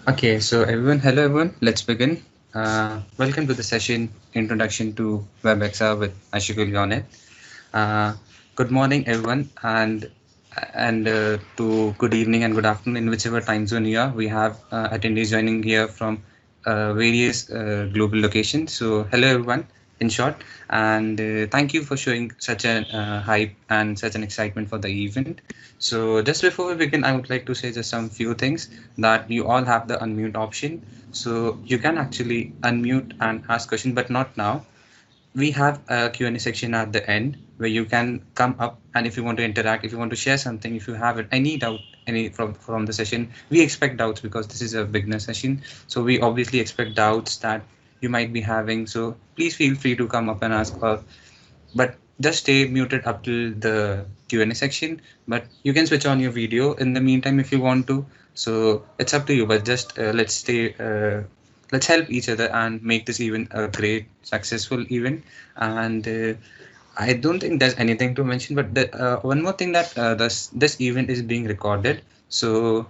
Okay, so hello everyone, let's begin. Welcome to the session Introduction to WebXR with Ayşegül Yönet. Uh, Good morning everyone, and to good evening and good afternoon in whichever time zone you are. We have attendees joining here from various global locations. So hello everyone, in short, and thank you for showing such an hype and such an excitement for the event. So just before we begin, I would like to say just some few things that you all have the unmute option. So you can actually unmute and ask question, but not now. We have a Q&A section at the end where you can come up, and if you want to interact, if you want to share something, if you have any doubt any from the session, we expect doubts because this is a beginner session, so we obviously expect doubts that you might be having. So please feel free to come up and ask, but just stay muted up till the Q&A section, but you can switch on your video in the meantime if you want to. So it's up to you, but just let's help each other and make this event a great successful event. And I don't think there's anything to mention, but one more thing, that this event is being recorded, so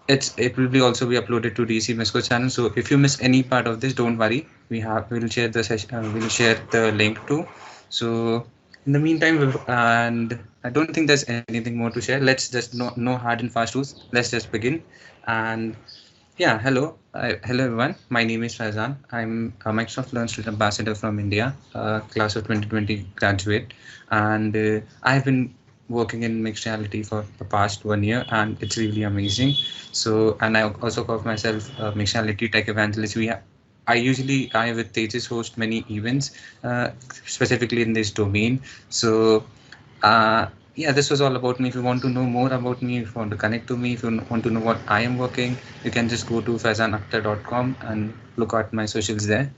it will be also be uploaded to DC Mesco channel. So if you miss any part of this, don't worry. We'll share the session. We'll share the link too. So in the meantime, and I don't think there's anything more to share. Let's just no hard and fast rules. Let's just begin. And yeah, hello everyone. My name is Faizan. I'm a Microsoft Learn Student Ambassador from India, class of 2020 graduate, and I've been working in mixed reality for the past 1 year, and it's really amazing. So, and I also call myself a mixed reality tech evangelist. I with Tejas host many events, specifically in this domain. So uh, yeah, this was all about me. If you want to know more about me, if you want to connect to me, if you want to know what I am working, you can just go to faizanakhtar.com and look at my socials there.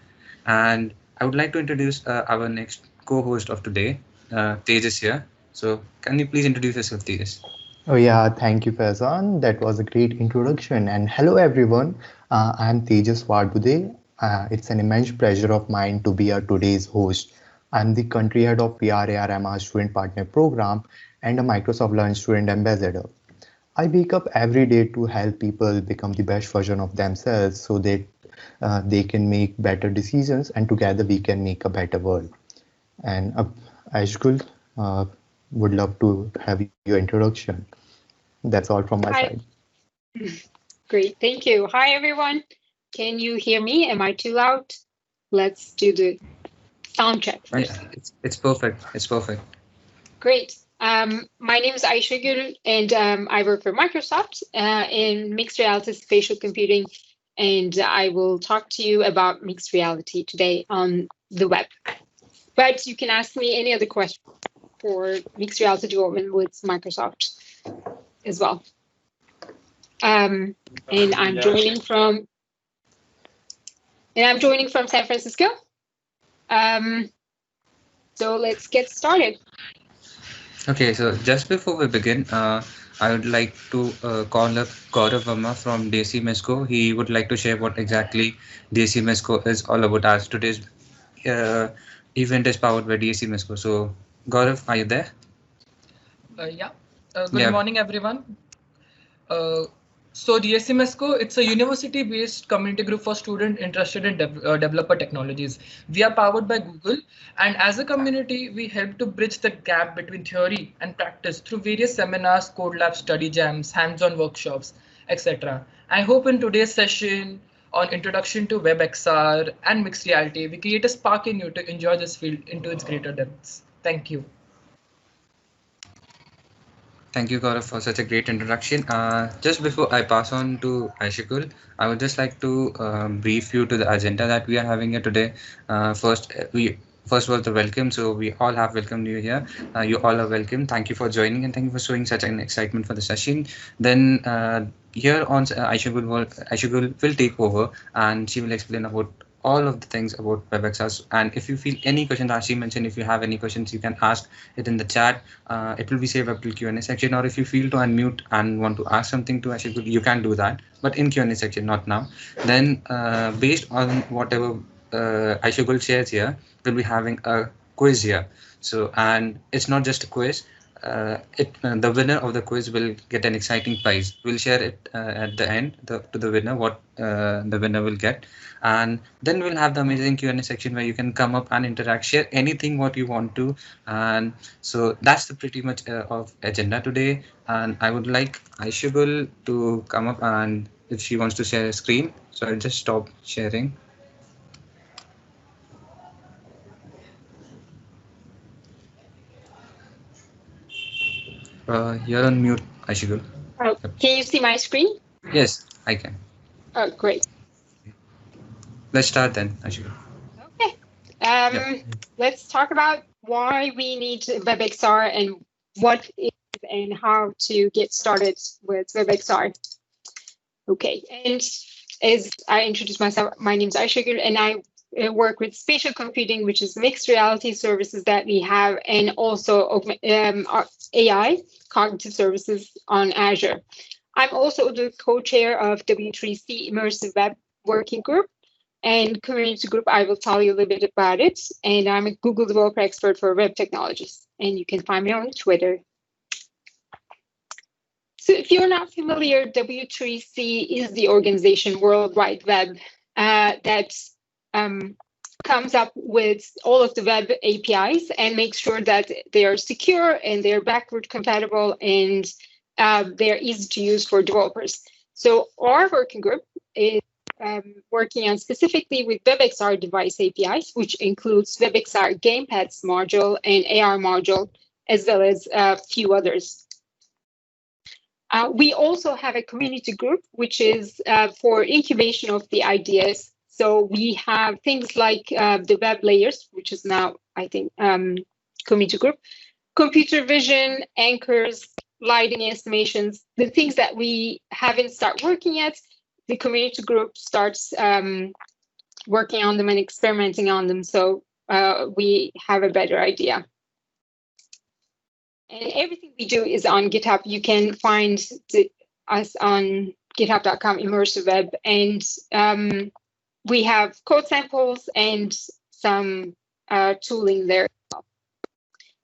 And I would like to introduce our next co-host of today, Tejas here. So can you please introduce yourself, Tejas? Oh yeah, thank you, Faizan. That was a great introduction. And hello, everyone. I'm Tejas Wardude. It's an immense pleasure of mine to be today's host. I'm the country head of PRARMR Student Partner Program and a Microsoft Learn Student Ambassador. I wake up every day to help people become the best version of themselves so that they can make better decisions and together we can make a better world. And Ashgul, uh, would love to have your introduction. That's all from my side. Hi. Great, thank you. Hi, everyone. Can you hear me? Am I too loud? Let's do the sound check Yeah, first. it's perfect. It's perfect. Great. My name is Ayşegül, and I work for Microsoft in mixed reality spatial computing, and I will talk to you about mixed reality today on the web. But you can ask me any other question for mixed reality development with Microsoft as well. And I'm joining from San Francisco. So let's get started. Okay, so just before we begin, I would like to call up Gaurav Verma from DC Mesco. He would like to share what exactly DC Mesco is all about, as today's uh, event is powered by DC Mesco. So, Gaurav, are you there? Yeah. Good Yeah. morning, everyone. So DSMSCO, it's a university-based community group for students interested in developer technologies. We are powered by Google, and as a community, we help to bridge the gap between theory and practice through various seminars, code labs, study jams, hands-on workshops, etc. I hope in today's session on Introduction to WebXR and Mixed Reality, we create a spark in you to enjoy this field into its greater depths. Thank you. Thank you, Gaurav, for such a great introduction. Just before I pass on to Aishikul, I would just like to brief you to the agenda that we are having here today. First was the welcome, so we all have welcomed you here. You all are welcome. Thank you for joining and thank you for showing such an excitement for the session. Then here on Aishikul will take over and she will explain about all of the things about WebXR. And if you feel any question that she mentioned, if you have any questions, you can ask it in the chat. It will be saved up till Q&A section, or if you feel to unmute and want to ask something to Ashik, you can do that, but in Q&A section, not now. Then based on whatever Ashik shares here, we'll be having a quiz here. So, and it's not just a quiz. the winner of the quiz will get an exciting prize. We'll share it at the end to the winner what the winner will get, and then we'll have the amazing Q&A section where you can come up and interact, share anything what you want to. And so that's the pretty much of agenda today. And I would like Ayşegül to come up and if she wants to share a screen. So I'll just stop sharing. You're on mute, Ayşegül. Oh, can you see my screen? Yes, I can. Oh, great. Let's start then, Ayşegül. Okay. Let's talk about why we need WebXR and what is and how to get started with WebXR. Okay, and as I introduce myself, my name is Ayşegül, and I work with spatial computing, which is mixed reality services that we have, and also AI, cognitive services on Azure. I'm also the co-chair of W3C Immersive Web Working Group and community group. I will tell you a little bit about it. And I'm a Google developer expert for web technologies. And you can find me on Twitter. So if you're not familiar, W3C is the organization World Wide Web that comes up with all of the web APIs and makes sure that they are secure and they're backward compatible and they're easy to use for developers. So our working group is working on specifically with WebXR device APIs, which includes WebXR Gamepads module and AR module, as well as a few others. We also have a community group, which is for incubation of the ideas. So we have things like the web layers, which is now, I think, community group, computer vision, anchors, lighting estimations, the things that we haven't started working yet, the community group starts working on them and experimenting on them. So we have a better idea. And everything we do is on GitHub. You can find us on github.com immersive web. And we have code samples and some tooling there.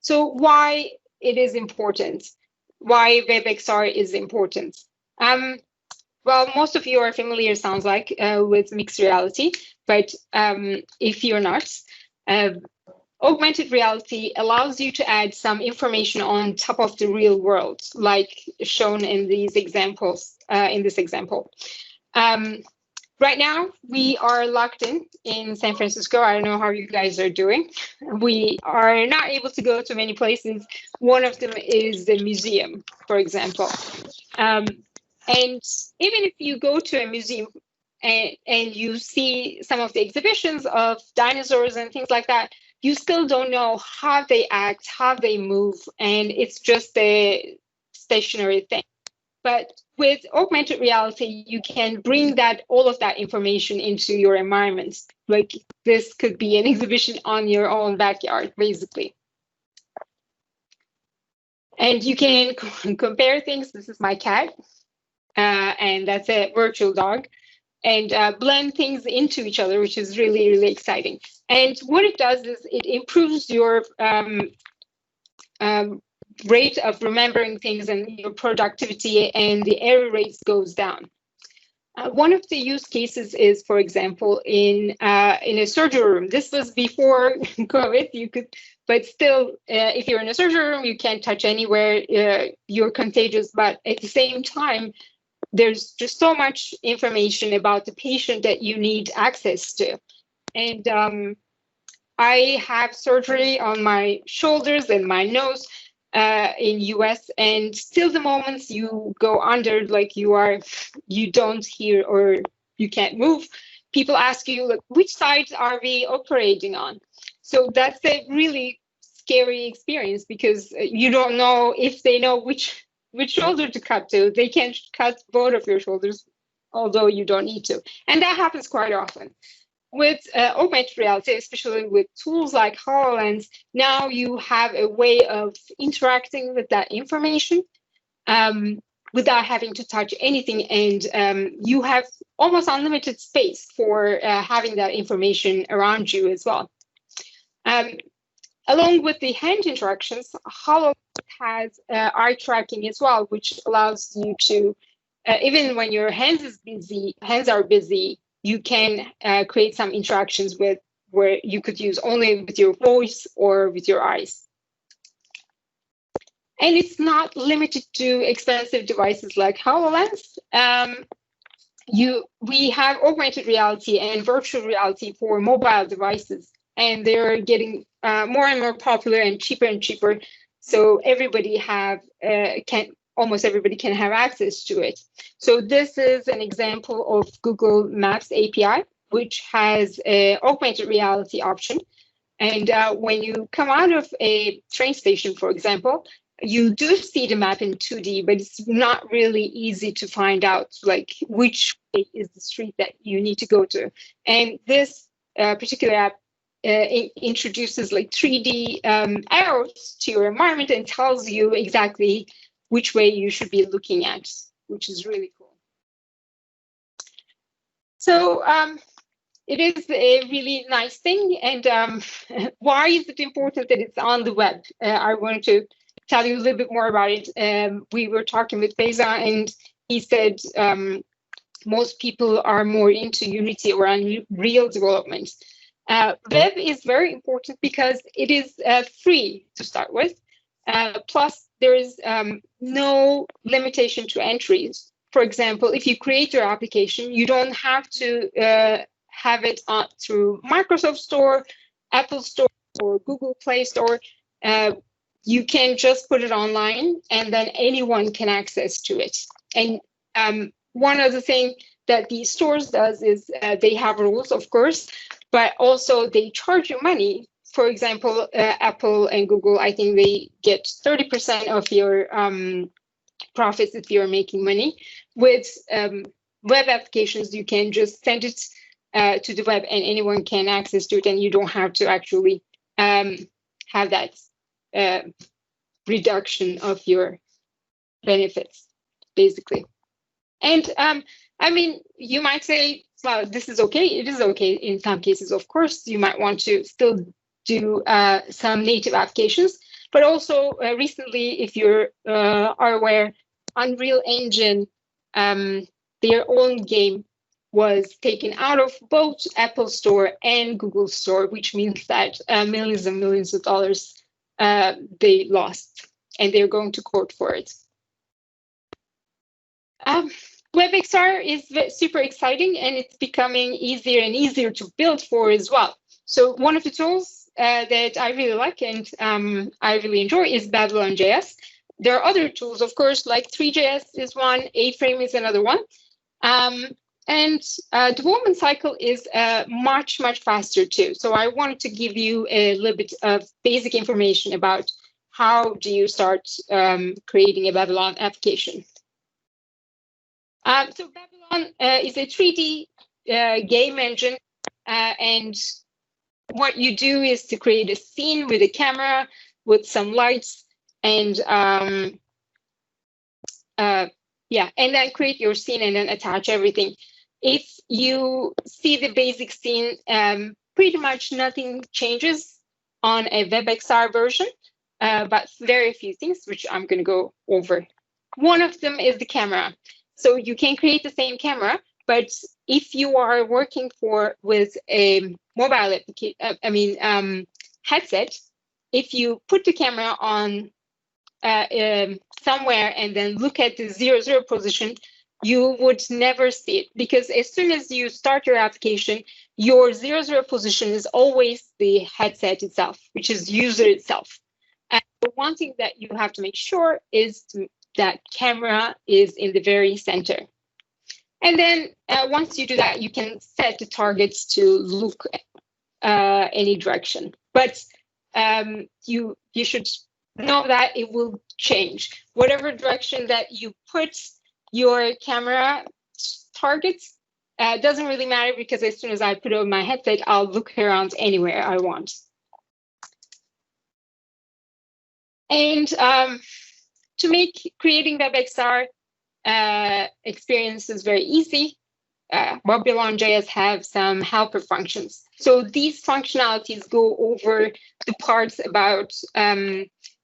So why it is important? Why WebXR is important? Well, most of you are familiar, sounds like, with mixed reality, but if you're not, augmented reality allows you to add some information on top of the real world, like shown in these examples, in this example. Right now, we are locked in San Francisco. I don't know how you guys are doing. We are not able to go to many places. One of them is the museum, for example. And even if you go to a museum and you see some of the exhibitions of dinosaurs and things like that, you still don't know how they act, how they move, and it's just a stationary thing. But with augmented reality, you can bring all of that information into your environment. Like this could be an exhibition on your own backyard, basically. And you can compare things. This is my cat, and that's a virtual dog, and blend things into each other, which is really, really exciting. And what it does is it improves your rate of remembering things and your productivity, and the error rates goes down. One of the use cases is, for example, in a surgery room. This was before COVID. You could, but still, if you're in a surgery room, you can't touch anywhere. You're contagious, but at the same time, there's just so much information about the patient that you need access to. And I have surgery on my shoulders and my nose in US, and till the moments you go under, like you don't hear or you can't move, people ask you, like, which side are we operating on? So that's a really scary experience because you don't know if they know which shoulder to cut to. They can cut both of your shoulders, although you don't need to. And that happens quite often. With augmented reality, especially with tools like HoloLens, now you have a way of interacting with that information without having to touch anything. And you have almost unlimited space for having that information around you as well. Along with the hand interactions, HoloLens has eye tracking as well, which allows you to, even when your hands are busy, you can create some interactions with where you could use only with your voice or with your eyes. And it's not limited to expensive devices like HoloLens. We have augmented reality and virtual reality for mobile devices, and they're getting more and more popular and cheaper. So almost everybody can have access to it. So this is an example of Google Maps API, which has an augmented reality option. And when you come out of a train station, for example, you do see the map in 2D, but it's not really easy to find out like which way is the street that you need to go to. And this particular app introduces like 3D arrows to your environment and tells you exactly which way you should be looking at, which is really cool. So it is a really nice thing. And why is it important that it's on the web? I wanted to tell you a little bit more about it. We were talking with Feza, and he said most people are more into Unity or Unreal development. Web is very important because it is free to start with. Plus, there is no limitation to entries. For example, if you create your application, you don't have to have it through Microsoft Store, Apple Store, or Google Play Store. You can just put it online, and then anyone can access to it. And one other thing that these stores does is they have rules, of course, but also they charge you money. For example, Apple and Google, I think they get 30% of your profits if you're making money. With web applications, you can just send it to the web and anyone can access to it, and you don't have to actually have that reduction of your benefits, basically. And I mean, you might say, well, this is okay. It is okay in some cases, of course. You might want to still do some native applications, but also recently, if you are aware, Unreal Engine, their own game was taken out of both Apple Store and Google Store, which means that millions and millions of dollars they lost, and they're going to court for it. WebXR is super exciting, and it's becoming easier and easier to build for as well. So one of the tools that I really like and I really enjoy is BabylonJS. There are other tools, of course, like 3JS is one, A-Frame is another one. And development cycle is much faster too. So I wanted to give you a little bit of basic information about how do you start creating a Babylon application. So Babylon is a 3D game engine, and what you do is to create a scene with a camera, with some lights, and and then create your scene and then attach everything. If you see the basic scene, pretty much nothing changes on a WebXR version, but very few things, which I'm going to go over. One of them is the camera. So you can create the same camera, but if you are working with a mobile application, headset, if you put the camera on somewhere and then look at the 0, 0 position, you would never see it, because as soon as you start your application, your 0, 0 position is always the headset itself, which is user itself. And the one thing that you have to make sure is that camera is in the very center. And then once you do that, you can set the targets to look any direction. But you should know that it will change. Whatever direction that you put your camera targets doesn't really matter, because as soon as I put on my headset, I'll look around anywhere I want. And to make creating WebXR experiences very easy, BabylonJS have some helper functions. So these functionalities go over the parts about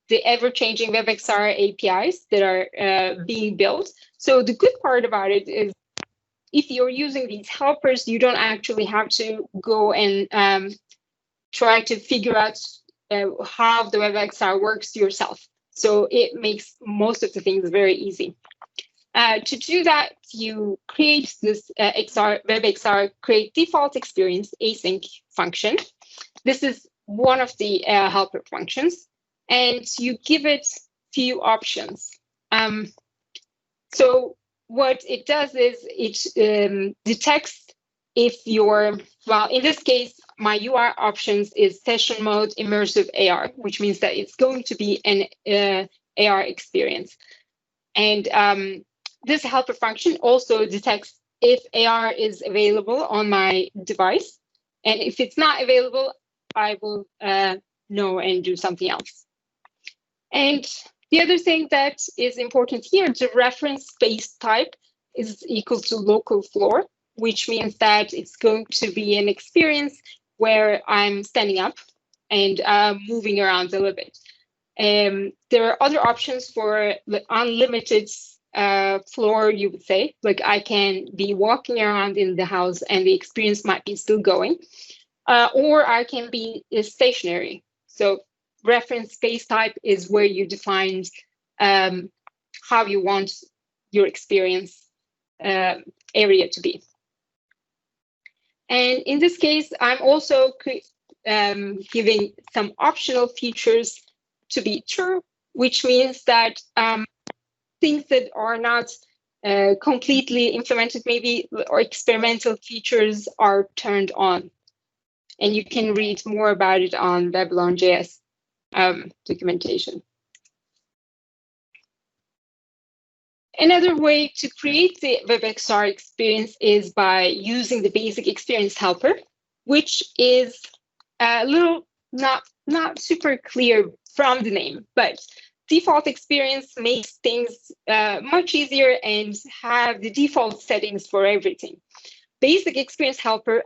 the ever-changing WebXR APIs that are being built. So the good part about it is if you're using these helpers, you don't actually have to go and try to figure out how the WebXR works yourself. So it makes most of the things very easy. To do that, you create this WebXR create default experience async function. This is one of the helper functions, and you give it few options. So what it does is it detects if you're, well, in this case, my UI options is session mode immersive AR, which means that it's going to be an AR experience. And this helper function also detects if AR is available on my device. And if it's not available, I will know and do something else. And the other thing that is important here, the reference space type is equal to local floor, which means that it's going to be an experience where I'm standing up and moving around a little bit. There are other options for unlimited floor, you would say, like I can be walking around in the house and the experience might be still going, or I can be stationary. So reference space type is where you define how you want your experience area to be. And in this case, I'm also giving some optional features to be true, which means that things that are not completely implemented, maybe, or experimental features are turned on. And you can read more about it on BabylonJS documentation. Another way to create the WebXR experience is by using the basic experience helper, which is a little not super clear from the name, but default experience makes things much easier and have the default settings for everything. Basic experience helper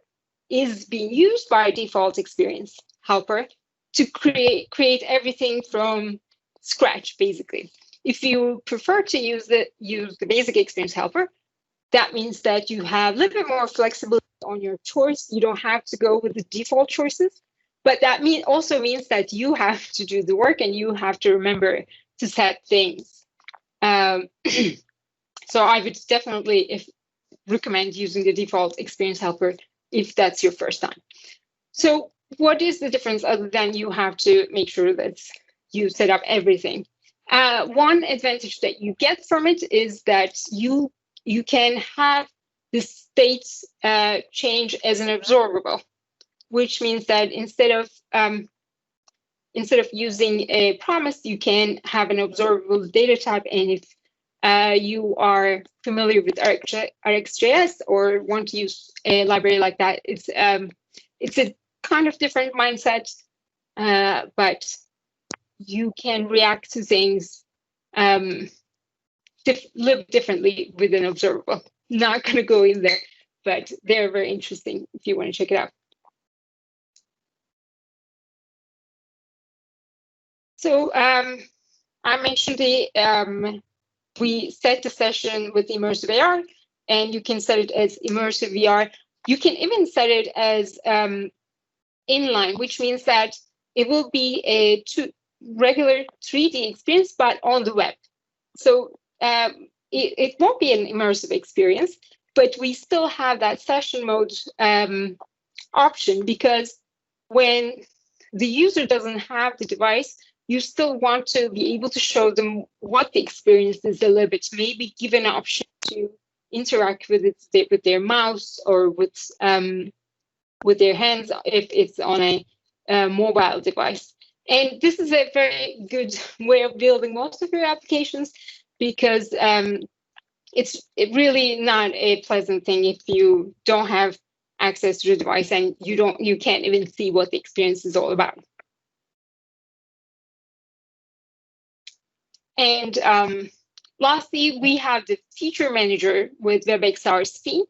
is being used by default experience helper to create everything from scratch, basically. If you prefer to use the basic experience helper, that means that you have a little bit more flexibility on your choice. You don't have to go with the default choices, but that also means that you have to do the work and you have to remember to set things. So I would definitely recommend using the default experience helper if that's your first time. So what is the difference other than you have to make sure that you set up everything? One advantage that you get from it is that you can have the states change as an observable, which means that instead of using a promise, you can have an observable data type. And if you are familiar with RxJS or want to use a library like that, it's a kind of different mindset, but you can react to things live differently with an observable. Not going to go in there, but they're very interesting if you want to check it out. So I mentioned we set the session with immersive AR, and you can set it as immersive VR. You can even set it as inline, which means that it will be a regular 3D experience, but on the web. So it won't be an immersive experience, but we still have that session mode option, because when the user doesn't have the device, you still want to be able to show them what the experience is a little bit, maybe give an option to interact with it with their mouse or with their hands if it's on a mobile device. And this is a very good way of building most of your applications, because it's really not a pleasant thing if you don't have access to the device and you can't even see what the experience is all about. And lastly, we have the feature manager with WebXR SP,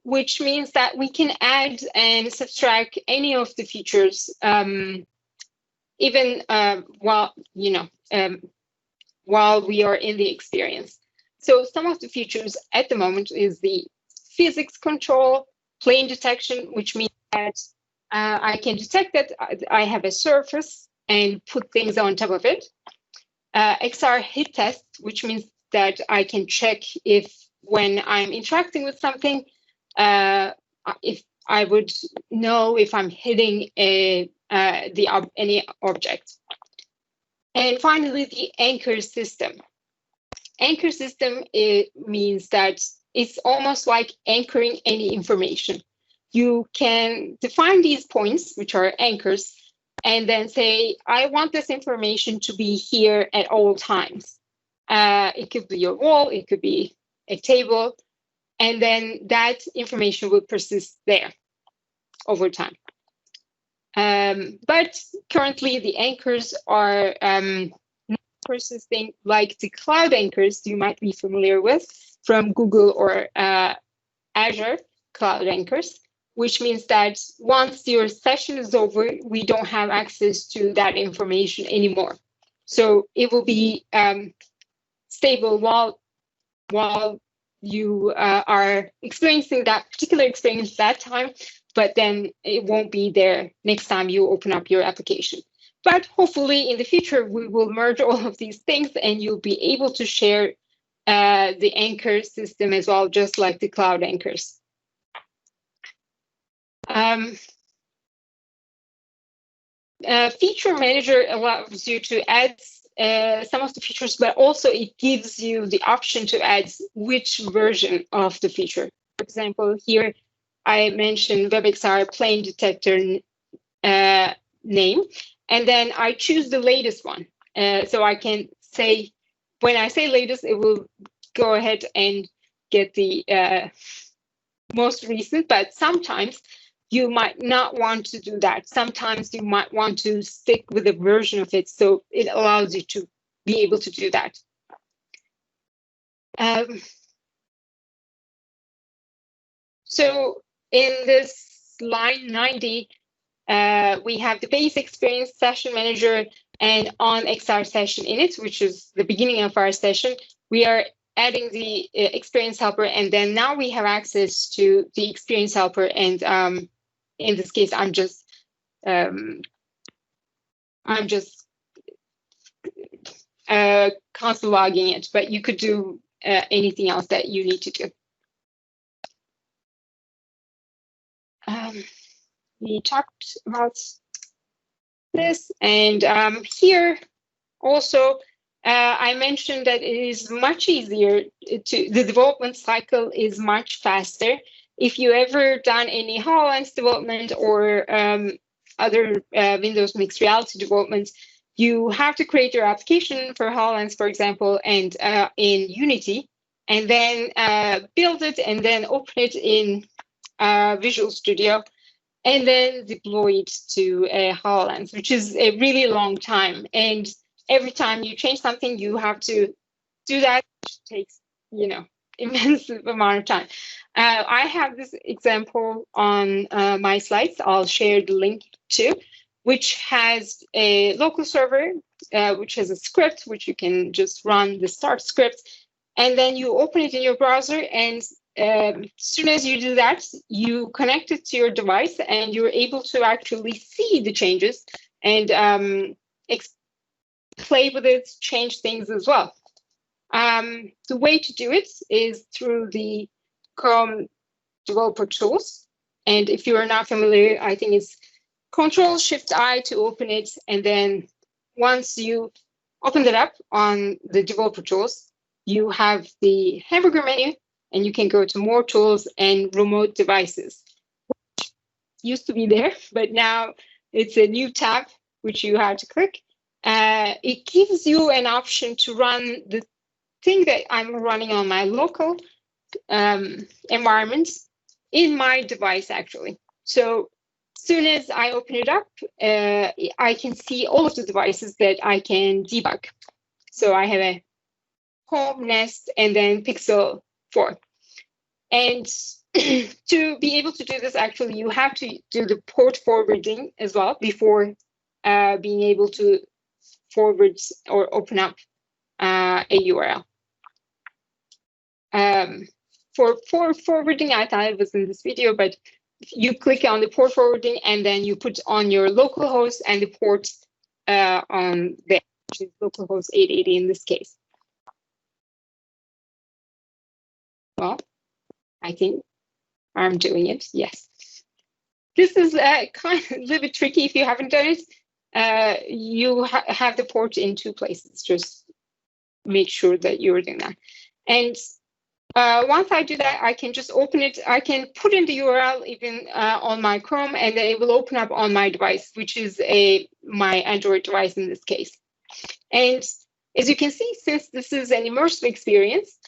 which means that we can add and subtract any of the features even while we are in the experience. So some of the features at the moment is the physics control, plane detection, which means that I can detect that I have a surface and put things on top of it. XR hit test, which means that I can check if when I'm interacting with something, if I would know if I'm hitting any object. And finally, the anchor system. Anchor system, it means that it's almost like anchoring any information. You can define these points, which are anchors, and then say, I want this information to be here at all times. It could be your wall, it could be a table, and then that information will persist there over time. But currently, the anchors are not persisting like the cloud anchors you might be familiar with from Google or Azure cloud anchors, which means that once your session is over, we don't have access to that information anymore. So it will be stable while you are experiencing that particular experience that time, but then it won't be there next time you open up your application. But hopefully in the future, we will merge all of these things and you'll be able to share the anchor system as well, just like the cloud anchors. Feature Manager allows you to add some of the features, but also it gives you the option to add which version of the feature. For example, here I mentioned WebXR plane detector name, and then I choose the latest one. So I can say, when I say latest, it will go ahead and get the most recent, but sometimes you might not want to do that. Sometimes you might want to stick with a version of it, so it allows you to be able to do that. So in this line 90, we have the base experience session manager, and on XR session init, which is the beginning of our session, we are adding the experience helper, and then now we have access to the experience helper. And in this case, I'm just console logging it, but you could do anything else that you need to do. We talked about this, and here also I mentioned that it is much easier the development cycle is much faster. If you ever done any HoloLens development or other Windows mixed reality development, you have to create your application for HoloLens, for example, and in Unity, and then build it and then open it in Visual Studio, and then deploy it to HoloLens, which is a really long time. And every time you change something, you have to do that, which takes, immense amount of time. I have this example on my slides. I'll share the link too, which has a local server, which has a script, which you can just run the start script, and then you open it in your browser, and as soon as you do that, you connect it to your device, and you're able to actually see the changes and play with it, change things as well. The way to do it is through the Chrome developer tools. And if you are not familiar, I think it's Control-Shift-I to open it. And then once you open it up on the developer tools, you have the hamburger menu, and you can go to more tools and remote devices, which used to be there, but now it's a new tab, which you have to click. It gives you an option to run the thing that I'm running on my local environment in my device, actually. So as soon as I open it up, I can see all of the devices that I can debug. So I have a Home, Nest, and then Pixel 4. And to be able to do this, actually, you have to do the port forwarding as well before being able to forward or open up a URL. For forwarding, I thought it was in this video, but you click on the port forwarding and then you put on your local host and the port on there, which is localhost 880 in this case. Well, I think I'm doing it, yes. This is kind of a little bit tricky if you haven't done it. You have the port in two places, just make sure that you're doing that. And once I do that, I can just open it. I can put in the URL even on my Chrome, and then it will open up on my device, which is my Android device in this case. And as you can see, since this is an immersive experience,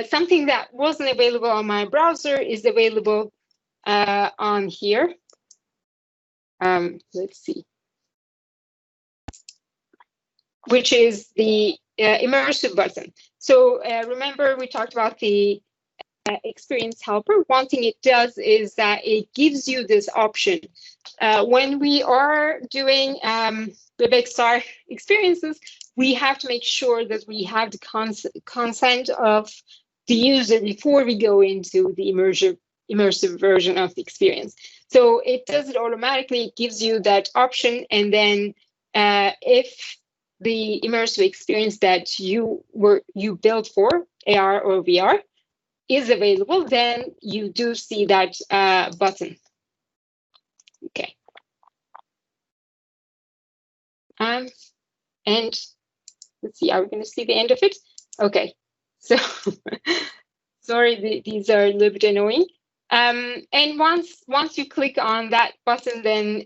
something that wasn't available on my browser is available on here. Let's see, which is the immersive button. So remember, we talked about the experience helper. One thing it does is that it gives you this option. When we are doing WebXR experiences, we have to make sure that we have the consent of the user before we go into the immersive version of the experience. So it does it automatically. It gives you that option, and then if the immersive experience that you built for AR or VR is available, then you do see that button. Okay. And let's see, are we going to see the end of it? Okay. So sorry, these are a little bit annoying. And once you click on that button, then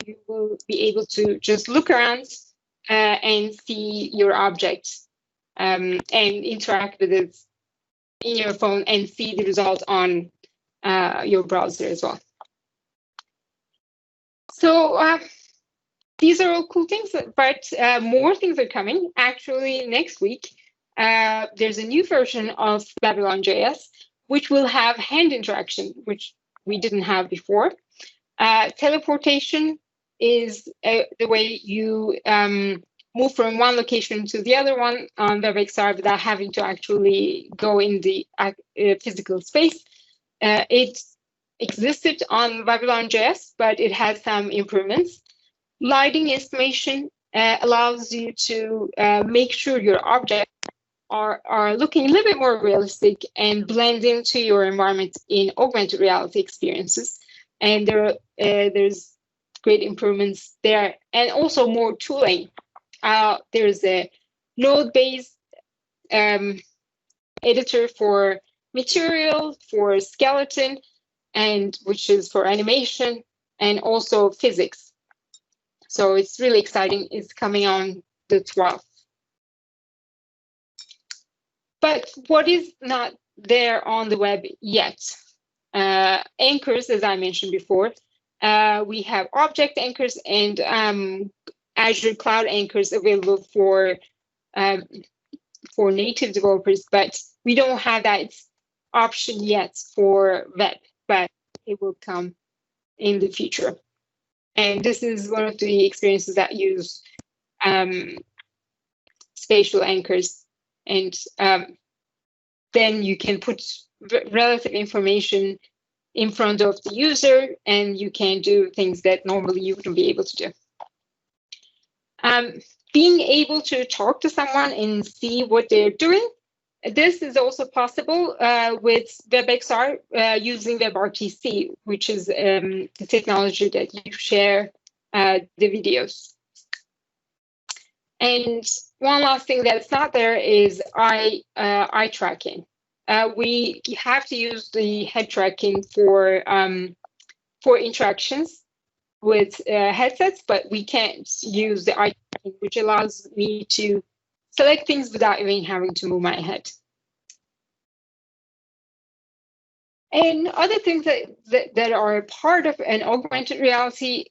you will be able to just look around and see your object and interact with it in your phone and see the result on your browser as well. So these are all cool things, but more things are coming. Actually, next week, there's a new version of BabylonJS, which will have hand interaction, which we didn't have before. Teleportation is the way you move from one location to the other one on WebXR without having to actually go in the physical space. It existed on BabylonJS, but it has some improvements. Lighting estimation allows you to make sure your objects are looking a little bit more realistic and blend into your environment in augmented reality experiences. And there's great improvements there, and also more tooling. There's a node-based editor for material, for skeleton, and which is for animation, and also physics. So it's really exciting. It's coming on the 12th. But what is not there on the web yet? Anchors, as I mentioned before. We have object anchors and Azure Cloud Anchors available for native developers, but we don't have that option yet for web, but it will come in the future. And this is one of the experiences that use spatial anchors, and then you can put relative information in front of the user, and you can do things that normally you wouldn't be able to do. Being able to talk to someone and see what they're doing, this is also possible with WebXR using WebRTC, which is the technology that you share the videos. And one last thing that's not there is eye tracking. We have to use the head tracking for interactions with headsets, but we can't use the eye tracking, which allows me to select things without even having to move my head. And other things that are part of an augmented reality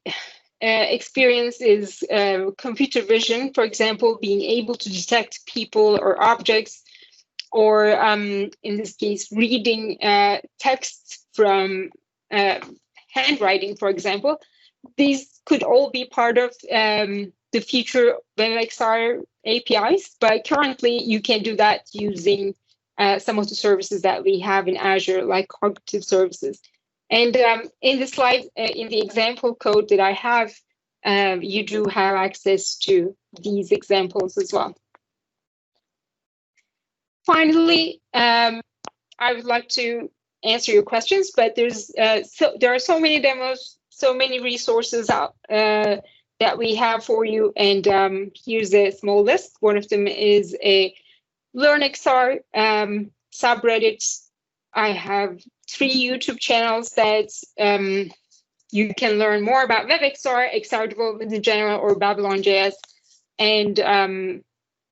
experience is computer vision, for example, being able to detect people or objects, or in this case, reading text from handwriting, for example. these could all be part of the future WebXR APIs, but currently you can do that using some of the services that we have in Azure, like cognitive services. And in the slide, in the example code that I have, you do have access to these examples as well. Finally, I would like to answer your questions, but there are so many demos, so many resources out that we have for you. And here's a small list. One of them is a LearnXR subreddit. I have 3 YouTube channels that you can learn more about WebXR, XR development in general, or BabylonJS, and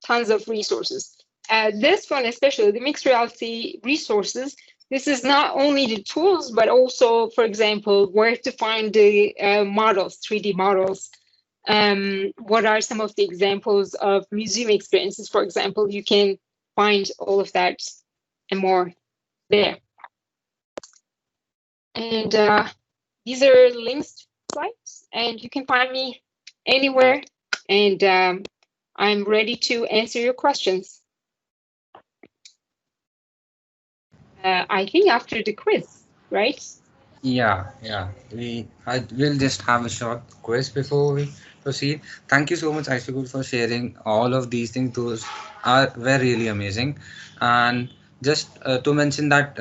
tons of resources. This one, especially the mixed reality resources, this is not only the tools, but also, for example, where to find the models, 3D models. What are some of the examples of museum experiences, for example? You can find all of that and more there. And these are links slides, and you can find me anywhere, and I'm ready to answer your questions. I think after the quiz, right? Yeah. We'll just have a short quiz before we proceed. Thank you so much, Ayşegül, for sharing all of these things. Those were really amazing. And just to mention that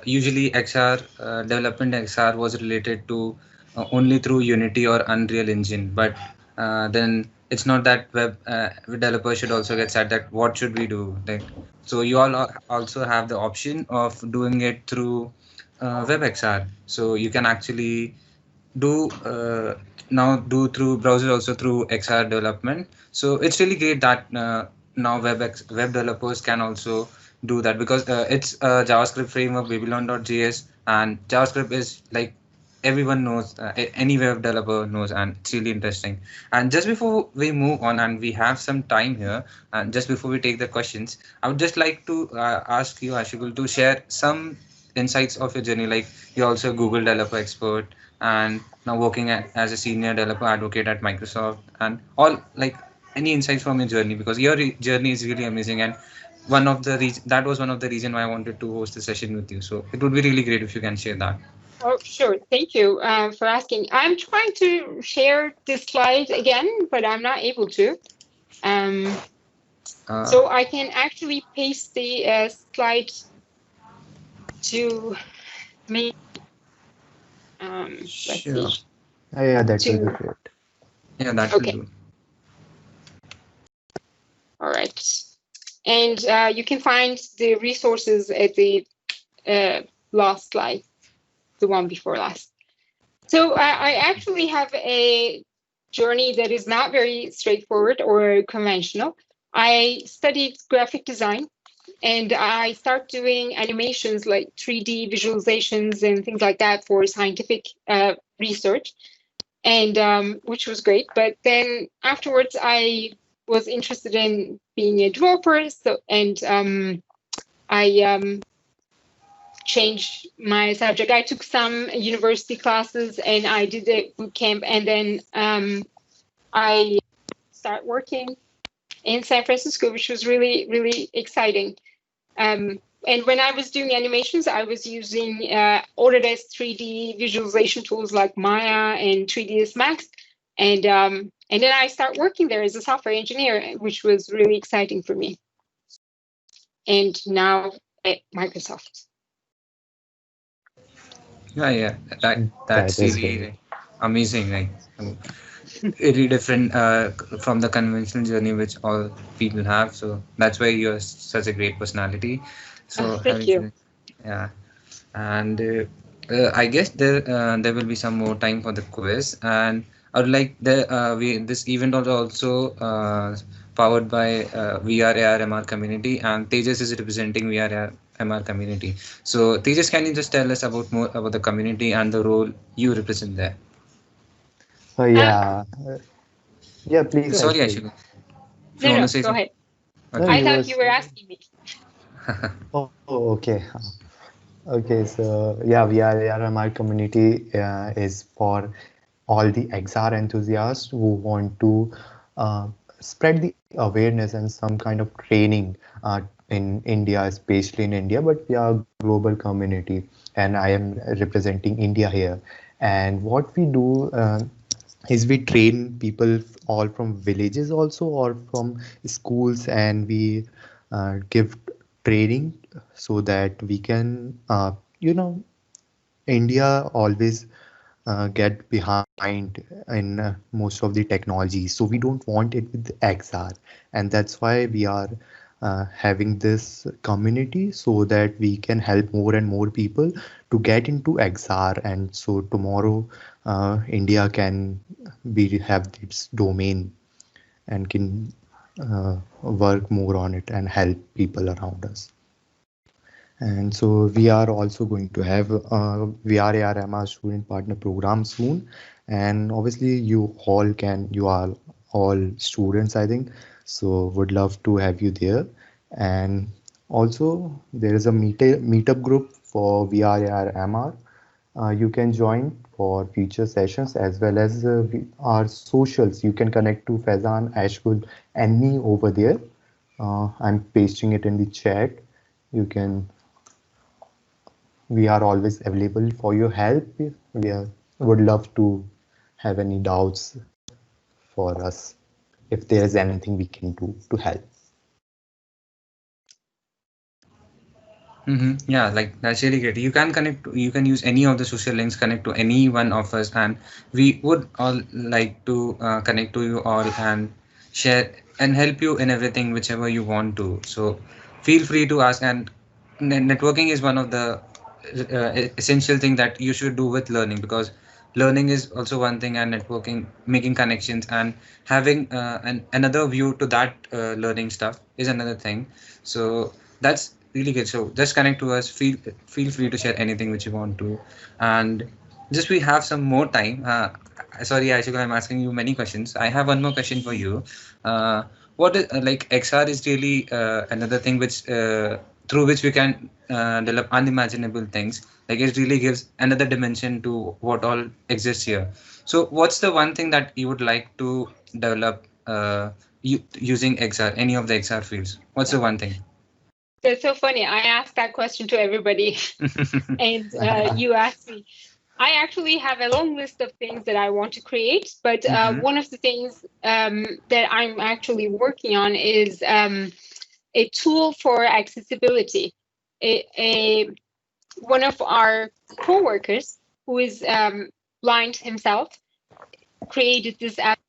usually XR development XR was related to only through Unity or Unreal Engine, but then it's not that web developers should also get said that what should we do, like, so you all also have the option of doing it through WebXR. So you can actually do now do through browser also through XR development. So it's really great that now web developers can also do that, because it's a JavaScript framework, Babylon.js, and JavaScript is like everyone knows, any web developer knows, and it's really interesting. And just before we move on, and we have some time here, and just before we take the questions, I would just like to ask you, Ayşegül, to share some insights of your journey. Like, you're also a Google developer expert, and now working as a senior developer advocate at Microsoft, and all, like, any insights from your journey, because your journey is really amazing, and that was one of the reason why I wanted to host the session with you. So it would be really great if you can share that. Oh, sure. Thank you for asking. I'm trying to share this slide again, but I'm not able to. So I can actually paste the slide to me. Let's Sure. see. Yeah, that will be great. Yeah, that Okay. will do. All right. And you can find the resources at the last slide, the one before last. So I actually have a journey that is not very straightforward or conventional. I studied graphic design, and I start doing animations like 3D visualizations and things like that for scientific research, and which was great. But then afterwards, I was interested in being a developer, and I changed my subject. I took some university classes, and I did a boot camp, and then I started working in San Francisco, which was really, really exciting. And when I was doing animations, I was using Autodesk 3D visualization tools like Maya and 3ds Max, and then I started working there as a software engineer, which was really exciting for me. And now at Microsoft. Yeah, that's That is really great. amazing. Like, really different from the conventional journey which all people have. So that's why you're such a great personality. So Thank you. Yeah, and I guess there will be some more time for the quiz, and I would like this event was also powered by VR AR MR community, and Tejas is representing VR MR community. So Tejas, can you just tell us more about the community and the role you represent there? Yeah, yeah, please. Sorry, Ayşegül. Ayşegül. If you want to say Go something. ahead. No, I you thought was. you were asking me. Oh, okay. Okay, so yeah, VRMR community is for all the XR enthusiasts who want to spread the awareness and some kind of training in India, especially in India, but we are a global community and I am representing India here. And what we do is we train people all from villages also or from schools, and we give training so that we can, India always get behind in most of the technology. So we don't want it with XR, and that's why we are having this community so that we can help more and more people to get into XR. And so tomorrow, India can be have its domain and can work more on it and help people around us. And so we are also going to have VR AR student partner program soon. And obviously you are all students, I think. So would love to have you there. And also there is a meetup group for VR AR MR. You can join for future sessions as well as our socials. You can connect to Faizan, Ashgul and me over there. I'm pasting it in the chat. You can We are always available for your help. Would love to have any doubts for us if there is anything we can do to help. Yeah, like that's really great. You can connect. You can use any of the social links, connect to any one of us, and we would all like to connect to you all and share and help you in everything whichever you want to. So feel free to ask. And networking is one of the essential thing that you should do with learning, because learning is also one thing, and networking, making connections and having another view to that learning stuff is another thing. So that's really good. So just connect to us. Feel free to share anything which you want to. And just we have some more time. Sorry, Aishika, I'm asking you many questions. I have one more question for you. What is like XR is really another thing which through which we can develop unimaginable things. Like it really gives another dimension to what all exists here. So what's the one thing that you would like to develop using XR, any of the XR fields? What's the one thing? That's so funny. I asked that question to everybody, and you asked me. I actually have a long list of things that I want to create, but one of the things that I'm actually working on is a tool for accessibility. One of our coworkers, who is blind himself, created this application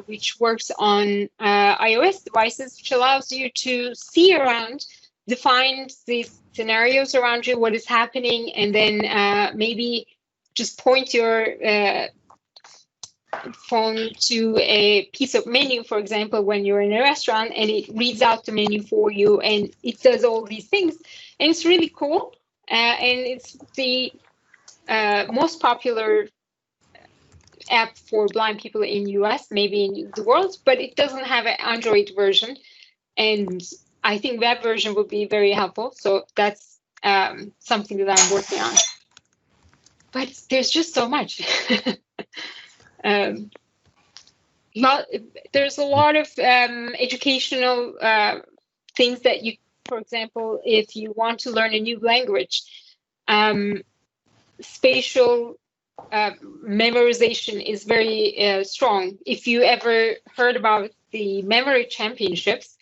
which works on iOS devices, which allows you to see around, define these scenarios around you, what is happening, and then maybe just point your phone to a piece of menu, for example, when you're in a restaurant, and it reads out the menu for you, and it does all these things. And it's really cool. And it's the most popular app for blind people in US, maybe in the world, but it doesn't have an Android version. And I think web version would be very helpful. So that's something that I'm working on. But there's just so much. There's a lot of educational things that you, for example, if you want to learn a new language, spatial memorization is very strong. If you ever heard about the memory championships,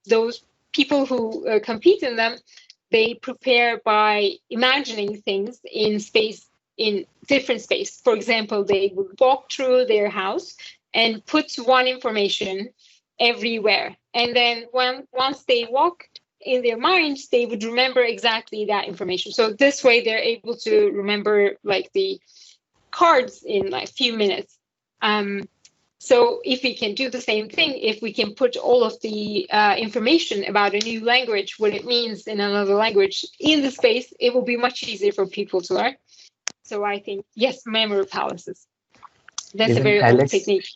those people who compete in them, they prepare by imagining things in space, in different space. For example, they would walk through their house and put one information everywhere. And then once they walk in their minds, they would remember exactly that information. So this way they're able to remember like the cards in like a few minutes. So if we can do the same thing, if we can put all of the information about a new language, what it means in another language in the space, it will be much easier for people to learn. So I think, yes, memory palaces. That's Even a very old technique.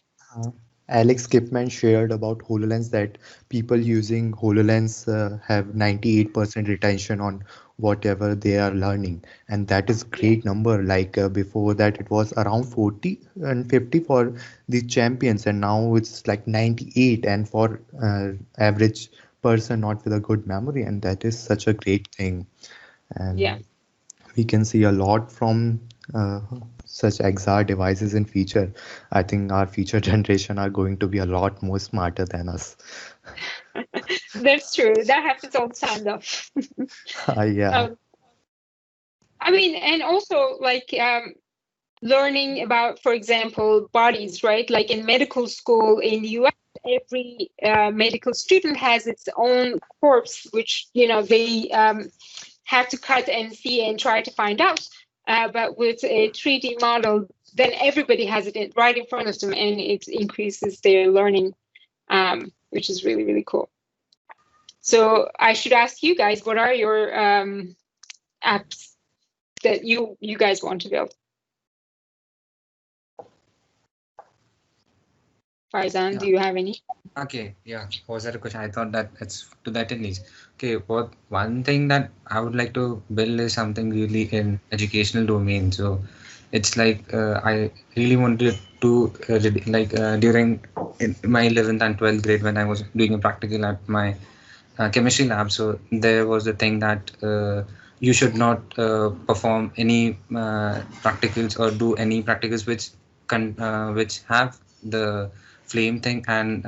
Alex Kipman shared about HoloLens that people using HoloLens have 98% retention on whatever they are learning. And that is great number. Like before that it was around 40 and 50 for the champions, and now it's like 98 and for average person not with a good memory, and that is such a great thing. Yeah. And we can see a lot from such XR devices in future. I think our future generation are going to be a lot more smarter than us. That's true. That happens all the time, though. Yeah. I mean, and also like learning about, for example, bodies, right? Like in medical school in the US, every medical student has its own corpse, which they have to cut and see and try to find out. But with a 3D model, then everybody has it right in front of them, and it increases their learning, which is really, really cool. So I should ask you guys, what are your apps that you guys want to build? Faizan, do you have any? Okay, yeah. Was that a question? I thought that it's to that at least. Okay, what one thing that I would like to build is something really in educational domain. So it's like I really wanted to during in my 11th and 12th grade when I was doing a practical at my chemistry lab. So there was the thing that you should not perform any practicals or do any practicals which have the flame thing and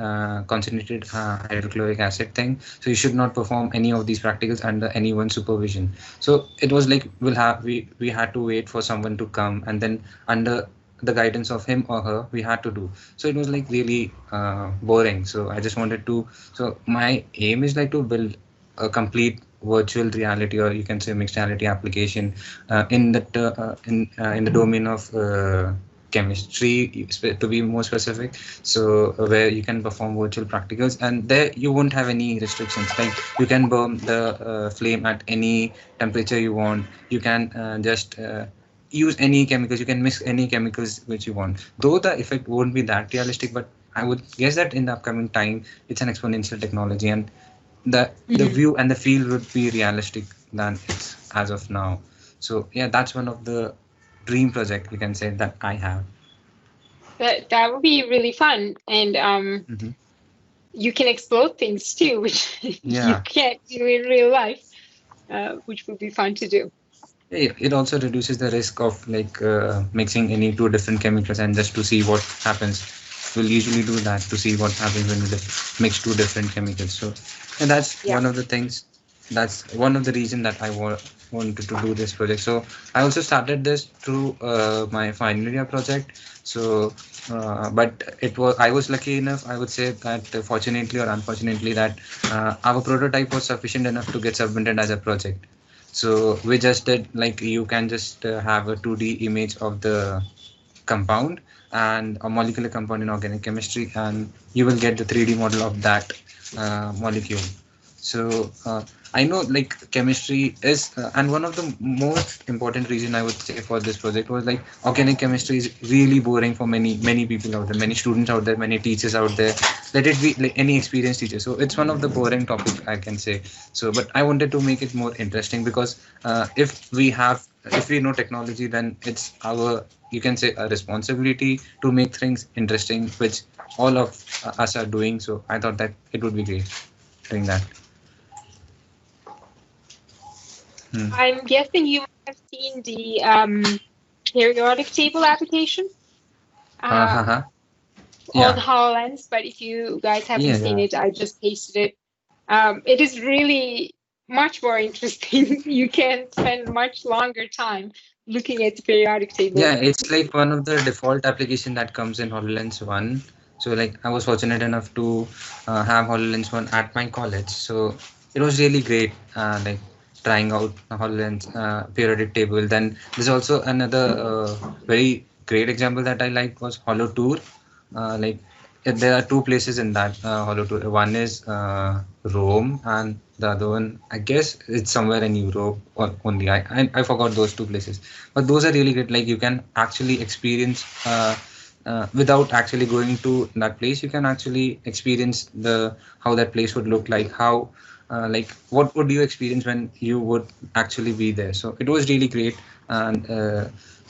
concentrated hydrochloric acid thing. So you should not perform any of these practicals under anyone's supervision. So it was like we had to wait for someone to come, and then under the guidance of him or her we had to do. So it was like really boring. So I just wanted to, so my aim is like to build a complete virtual reality, or you can say mixed reality application in the domain of chemistry, to be more specific. So where you can perform virtual practicals, and there you won't have any restrictions. Like you can burn the flame at any temperature you want. You can just use any chemicals. You can mix any chemicals which you want. Though the effect won't be that realistic, but I would guess that in the upcoming time, it's an exponential technology, and the view and the feel would be realistic than it's as of now. So yeah, that's one of the dream project we can say that I have. That would be really fun, and you can explode things too, which you can't do in real life, which would be fun to do. It also reduces the risk of like mixing any two different chemicals and just to see what happens. We'll usually do that to see what happens when we mix two different chemicals. So and that's one of the things. That's one of the reasons that I wanted to do this project. So I also started this through my final year project. So but I was lucky enough, I would say, that fortunately or unfortunately, that our prototype was sufficient enough to get submitted as a project. So we just did, like, you can just have a 2D image of the compound and a molecular compound in organic chemistry, and you will get the 3D model of that molecule. So I know like chemistry is, and one of the most important reason I would say for this project was like organic chemistry is really boring for many people out there, many students out there, many teachers out there. Let it be like any experienced teacher. So it's one of the boring topics I can say. So, but I wanted to make it more interesting because if we know technology, then it's our, you can say, a responsibility to make things interesting, which all of us are doing. So I thought that it would be great doing that. I'm guessing you have seen the periodic table application on HoloLens, but if you guys haven't seen it, I just pasted it. It is really much more interesting. You can spend much longer time looking at the periodic table. Yeah, it's like one of the default application that comes in HoloLens 1. So like I was fortunate enough to have HoloLens 1 at my college. So it was really great, like trying out HoloLens periodic table. Then there's also another very great example that I liked was HoloTour. Like there are two places in that HoloTour. One is Rome, and the other one, I guess it's somewhere in Europe or only. I forgot those two places, but those are really great. Like you can actually experience without actually going to that place. You can actually experience how that place would look like, how like what would you experience when you would actually be there. So it was really great. And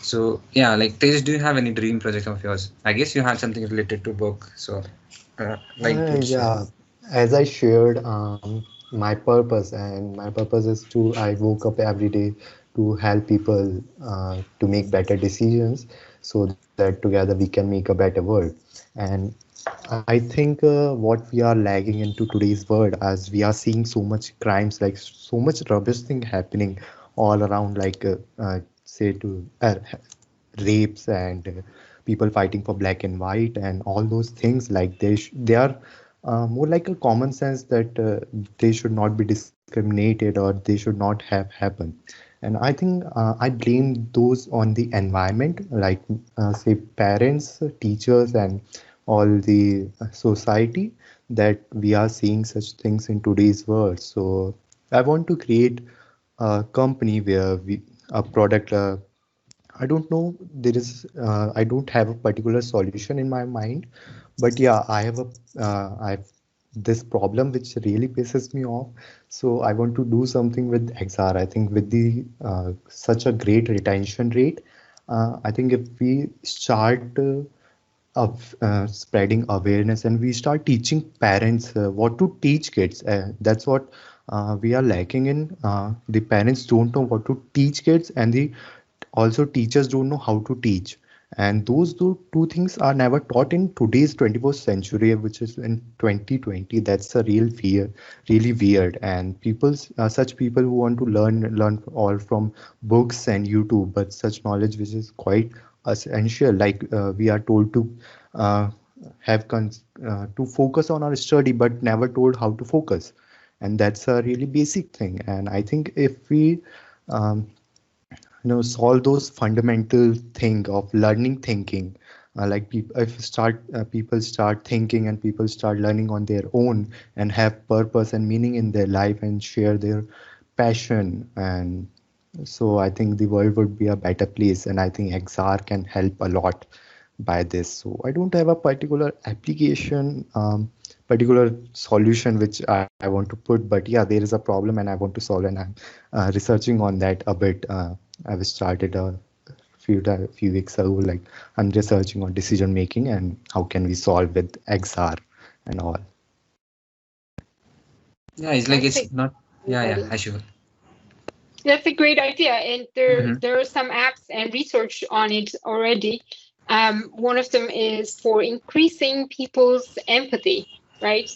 so yeah, like Tej, do you have any dream project of yours? I guess you had something related to book. So like to share. Yeah, as I shared, my purpose, and my purpose is to, I woke up every day to help people to make better decisions so that together we can make a better world. And I think what we are lagging into today's world, as we are seeing so much crimes, like so much rubbish thing happening all around, like say to rapes and people fighting for black and white and all those things, like they are more like a common sense that they should not be discriminated or they should not have happened. And I think I blame those on the environment, like say parents, teachers, and all the society, that we are seeing such things in today's world. So I want to create a company where we a product I don't know. There is. I don't have a particular solution in my mind, but yeah, I have a. I have this problem which really pisses me off. So I want to do something with XR. I think with the such a great retention rate, I think if we start of spreading awareness and we start teaching parents what to teach kids, that's what we are lacking in. The parents don't know what to teach kids, and the also teachers don't know how to teach, and those two things are never taught in today's 21st century, which is in 2020. That's a real fear, really weird. And people, such people who want to learn all from books and YouTube, but such knowledge which is quite essential, like we are told to uh, to focus on our study but never told how to focus, and that's a really basic thing. And I think if we um, solve those fundamental thing of learning thinking, like people, if start people start thinking and people start learning on their own and have purpose and meaning in their life and share their passion, and so I think the world would be a better place, and I think XR can help a lot by this. So I don't have a particular application, particular solution which I want to put, but yeah, there is a problem and I want to solve, and I'm researching on that a bit. I've started a few weeks ago, like I'm researching on decision making and how can we solve with XR and all. Yeah, it's like That's it's not. Yeah, idea. I should. That's a great idea, and there are some apps and research on it already. One of them is for increasing people's empathy, right?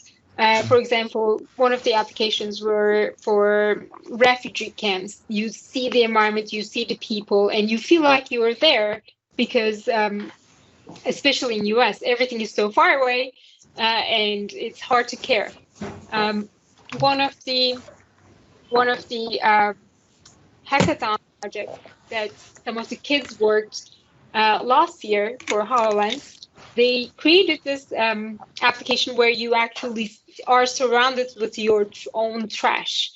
For example, one of the applications were for refugee camps. You see the environment, you see the people, and you feel like you are there because, especially in US, everything is so far away and it's hard to care. One of the hackathon projects that some of the kids worked last year for HoloLens, they created this application where you actually are surrounded with your own trash.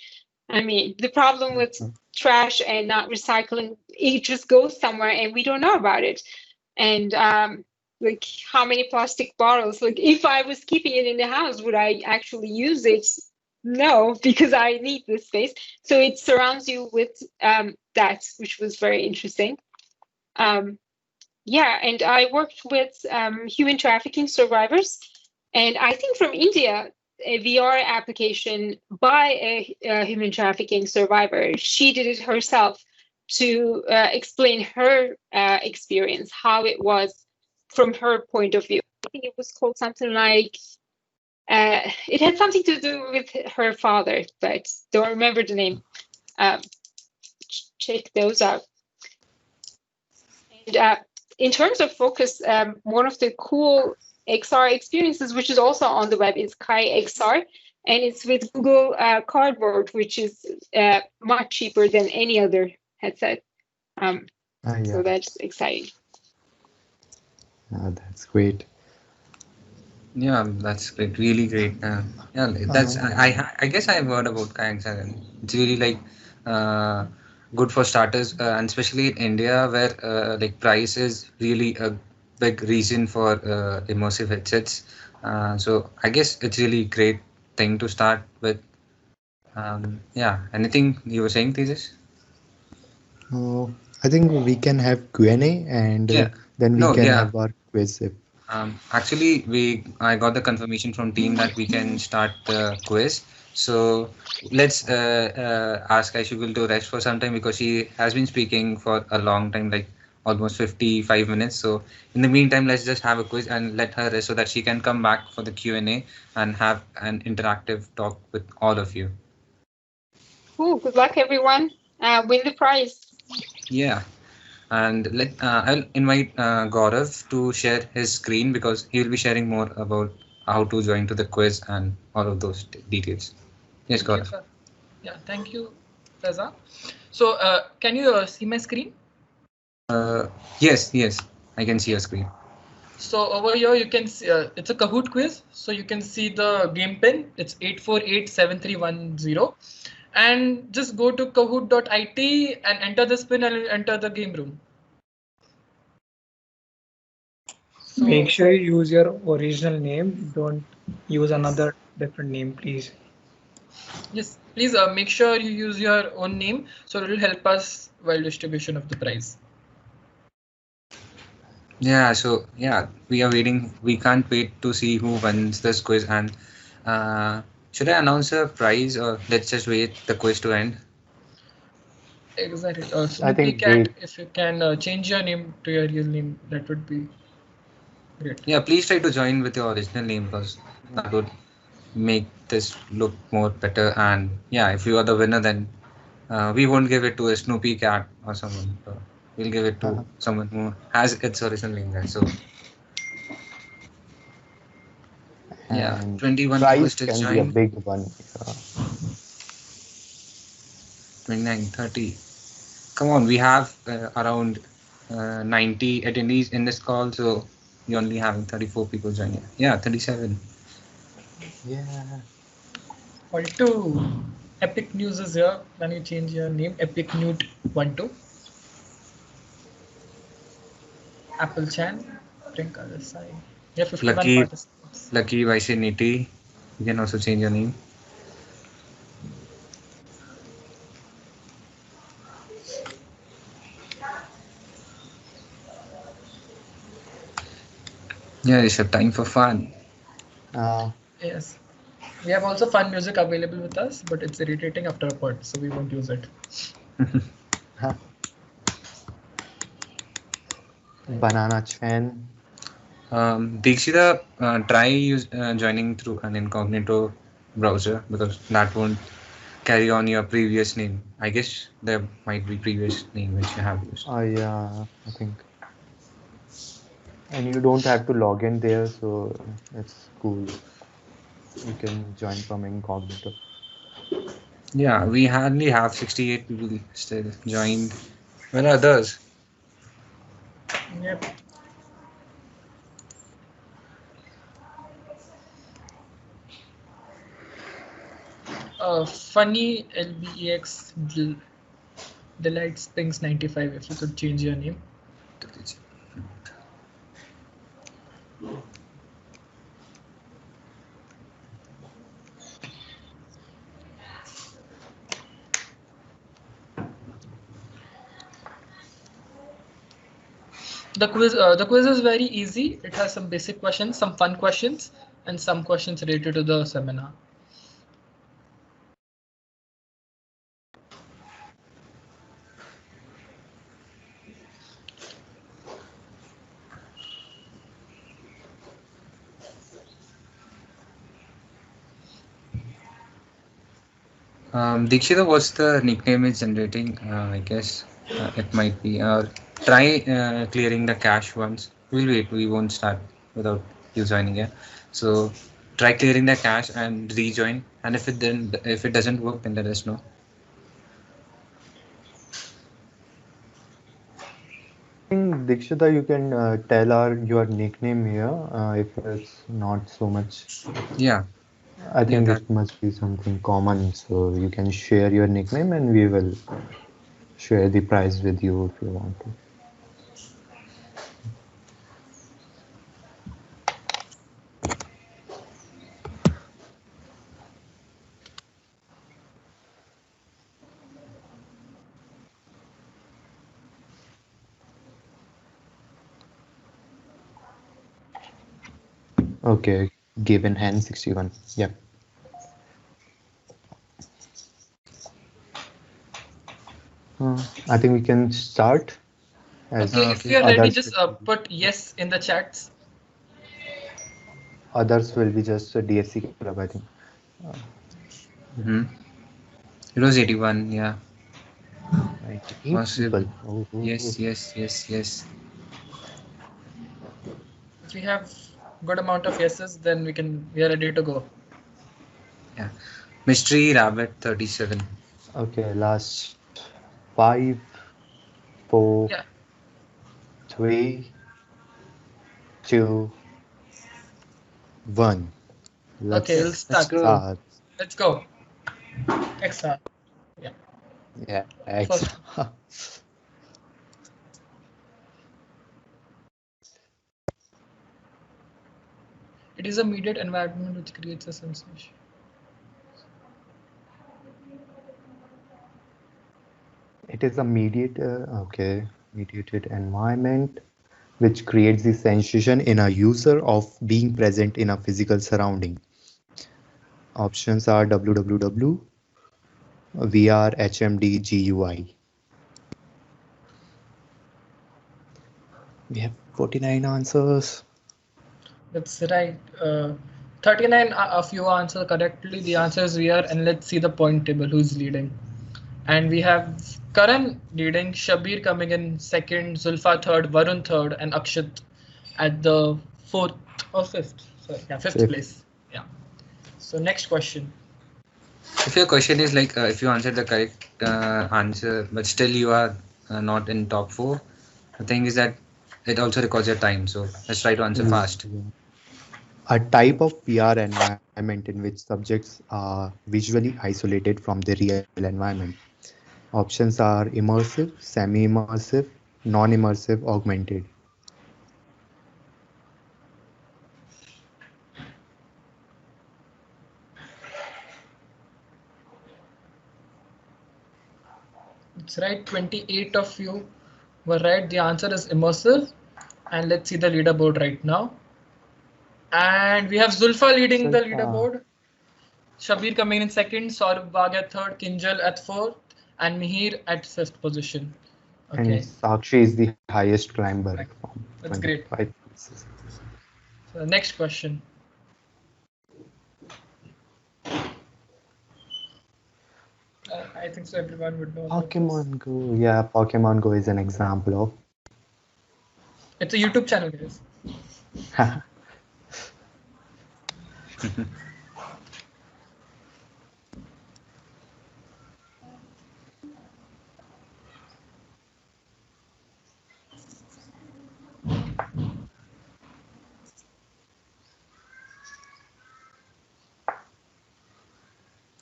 I mean, the problem with trash and not recycling, it just goes somewhere and we don't know about it. And like how many plastic bottles, like if I was keeping it in the house, would I actually use it? No, because I need this space. So it surrounds you with that, which was very interesting. Yeah, and I worked with human trafficking survivors. And I think from India, a VR application by a human trafficking survivor, she did it herself to explain her experience, how it was from her point of view. I think it was called something like, it had something to do with her father, but don't remember the name. Check those out. And in terms of focus, one of the cool XR experiences, which is also on the web, is Kai XR, and it's with Google Cardboard, which is much cheaper than any other headset. Yeah. So that's exciting. That's great. Yeah, that's great. Really great. Yeah, that's I guess I've heard about kayaks. It's really like good for starters, and especially in India where like price is really a big reason for immersive headsets. So I guess it's really great thing to start with. Yeah, anything you were saying, Tejas? I think we can have Q&A and Yeah. then we No, can yeah. have our quiz. Actually, I got the confirmation from team that we can start the quiz. So let's ask Aishugul to rest for some time because she has been speaking for a long time, like almost 55 minutes. So in the meantime, let's just have a quiz and let her rest so that she can come back for the Q&A and have an interactive talk with all of you. Ooh, good luck, everyone. Win the prize. Yeah. And I'll invite Gaurav to share his screen because he will be sharing more about how to join to the quiz and all of those details. Yes, Thank you, Gaurav. yeah, thank you, Faizan. So, can you see my screen? Yes, I can see your screen. So over here you can see it's a Kahoot quiz. So you can see the game pin. It's 8487310, and just go to kahoot.it and enter this pin and enter the game room. So Make sure you use your original name. Don't use another different name, please. yes, please make sure you use your own name, so it will help us while distribution of the prize. Yeah, so yeah, we are waiting. We can't wait to see who wins this quiz. And should I announce a prize or let's just wait the quiz to end? Exactly. I Snoopy think Cat, if you can change your name to your real name, that would be great. Yeah, please try to join with your original name because that would make this look more better. And yeah, if you are the winner, then we won't give it to a Snoopy cat or someone. We'll give it to someone who has its original name there. So yeah, and 21 people price still can be a join. big one. 29, 30. Come on, we have around 90 attendees in this call, so we only having 34 people joining. Yeah, 37. Yeah. All Epic News is here. Can you change your name? Epic Newt 12. Apple Chan. Priyanka Desai. Yeah, 51 Lucky, participants. Lucky Vaishniti. You can also change your name. Yeah, it's a time for fun. Yes. We have also fun music available with us, but it's irritating after a part, so we won't use it. Banana Chan. Dikshita, try joining through an incognito browser because that won't carry on your previous name. I guess there might be previous name which you have used. Yeah, I think. And you don't have to log in there, so it's cool. You can join from incognito. Yeah, we hardly have 68 people still joined. Where are others? Yep. Funny LBEX Delight Spings 95. If you could change your name. The quiz is very easy. It has some basic questions, some fun questions, and some questions related to the seminar. Dikshita, what's the nickname is generating? I guess it might be. Try clearing the cache once. We'll wait. We won't start without you joining. Yeah. So try clearing the cache and rejoin. And if it doesn't work, then let us know. I think Dikshita, you can tell your nickname here if it's not so much. Yeah. I Yeah. think it must be something common, so you can share your nickname and we will share the prize with you if you want to. Okay, given hand 61. Yep. I think we can start. As Okay, if Okay. you are ready, others, just put yes in the chats. others will be just a DSC club, I think. Mm-hmm. It was 81. Yeah. 98 Possible. people. Oh. Yes. Yes. Yes. Yes. If we have good amount of yeses, then we are ready to go. Yeah. Mystery Rabbit 37. Okay, last 5, 4, Yeah. 3, 2, 1. Okay, we'll Let's Let's start. go. start. Let's go. Extra. Yeah. Yeah, First. extra. It is a mediate environment which creates a sensation. It is a mediated environment which creates the sensation in a user of being present in a physical surrounding. Options are www, VR, HMD, GUI. We have 49 answers. That's right. 39 of you answer correctly. The answer is VR, and let's see the point table who's leading. And we have Karan leading, Shabir coming in second, Zulfa third, Varun third, and Akshit at the fourth or fifth. Sorry, yeah, fifth Fifth. place. Yeah. So next question. If your question is like if you answered the correct answer, but still you are not in top 4, the thing is that it also records your time. So let's try to answer fast. A type of VR environment in which subjects are visually isolated from the real environment. Options are immersive, semi-immersive, non-immersive, augmented. It's right. 28 of you were right. The answer is immersive. And let's see the leaderboard right now. And we have Zulfa leading the leaderboard. Shabir coming in second, Saurabh Bagh at third, Kinjal at fourth, and Mihir at fifth position. And Okay. Sakshi is the highest climber Right. from That's great. 25 places. So the next question. I think so everyone would know about this. Pokemon Go. Yeah, Pokemon Go is an example of. It's a YouTube channel, guys.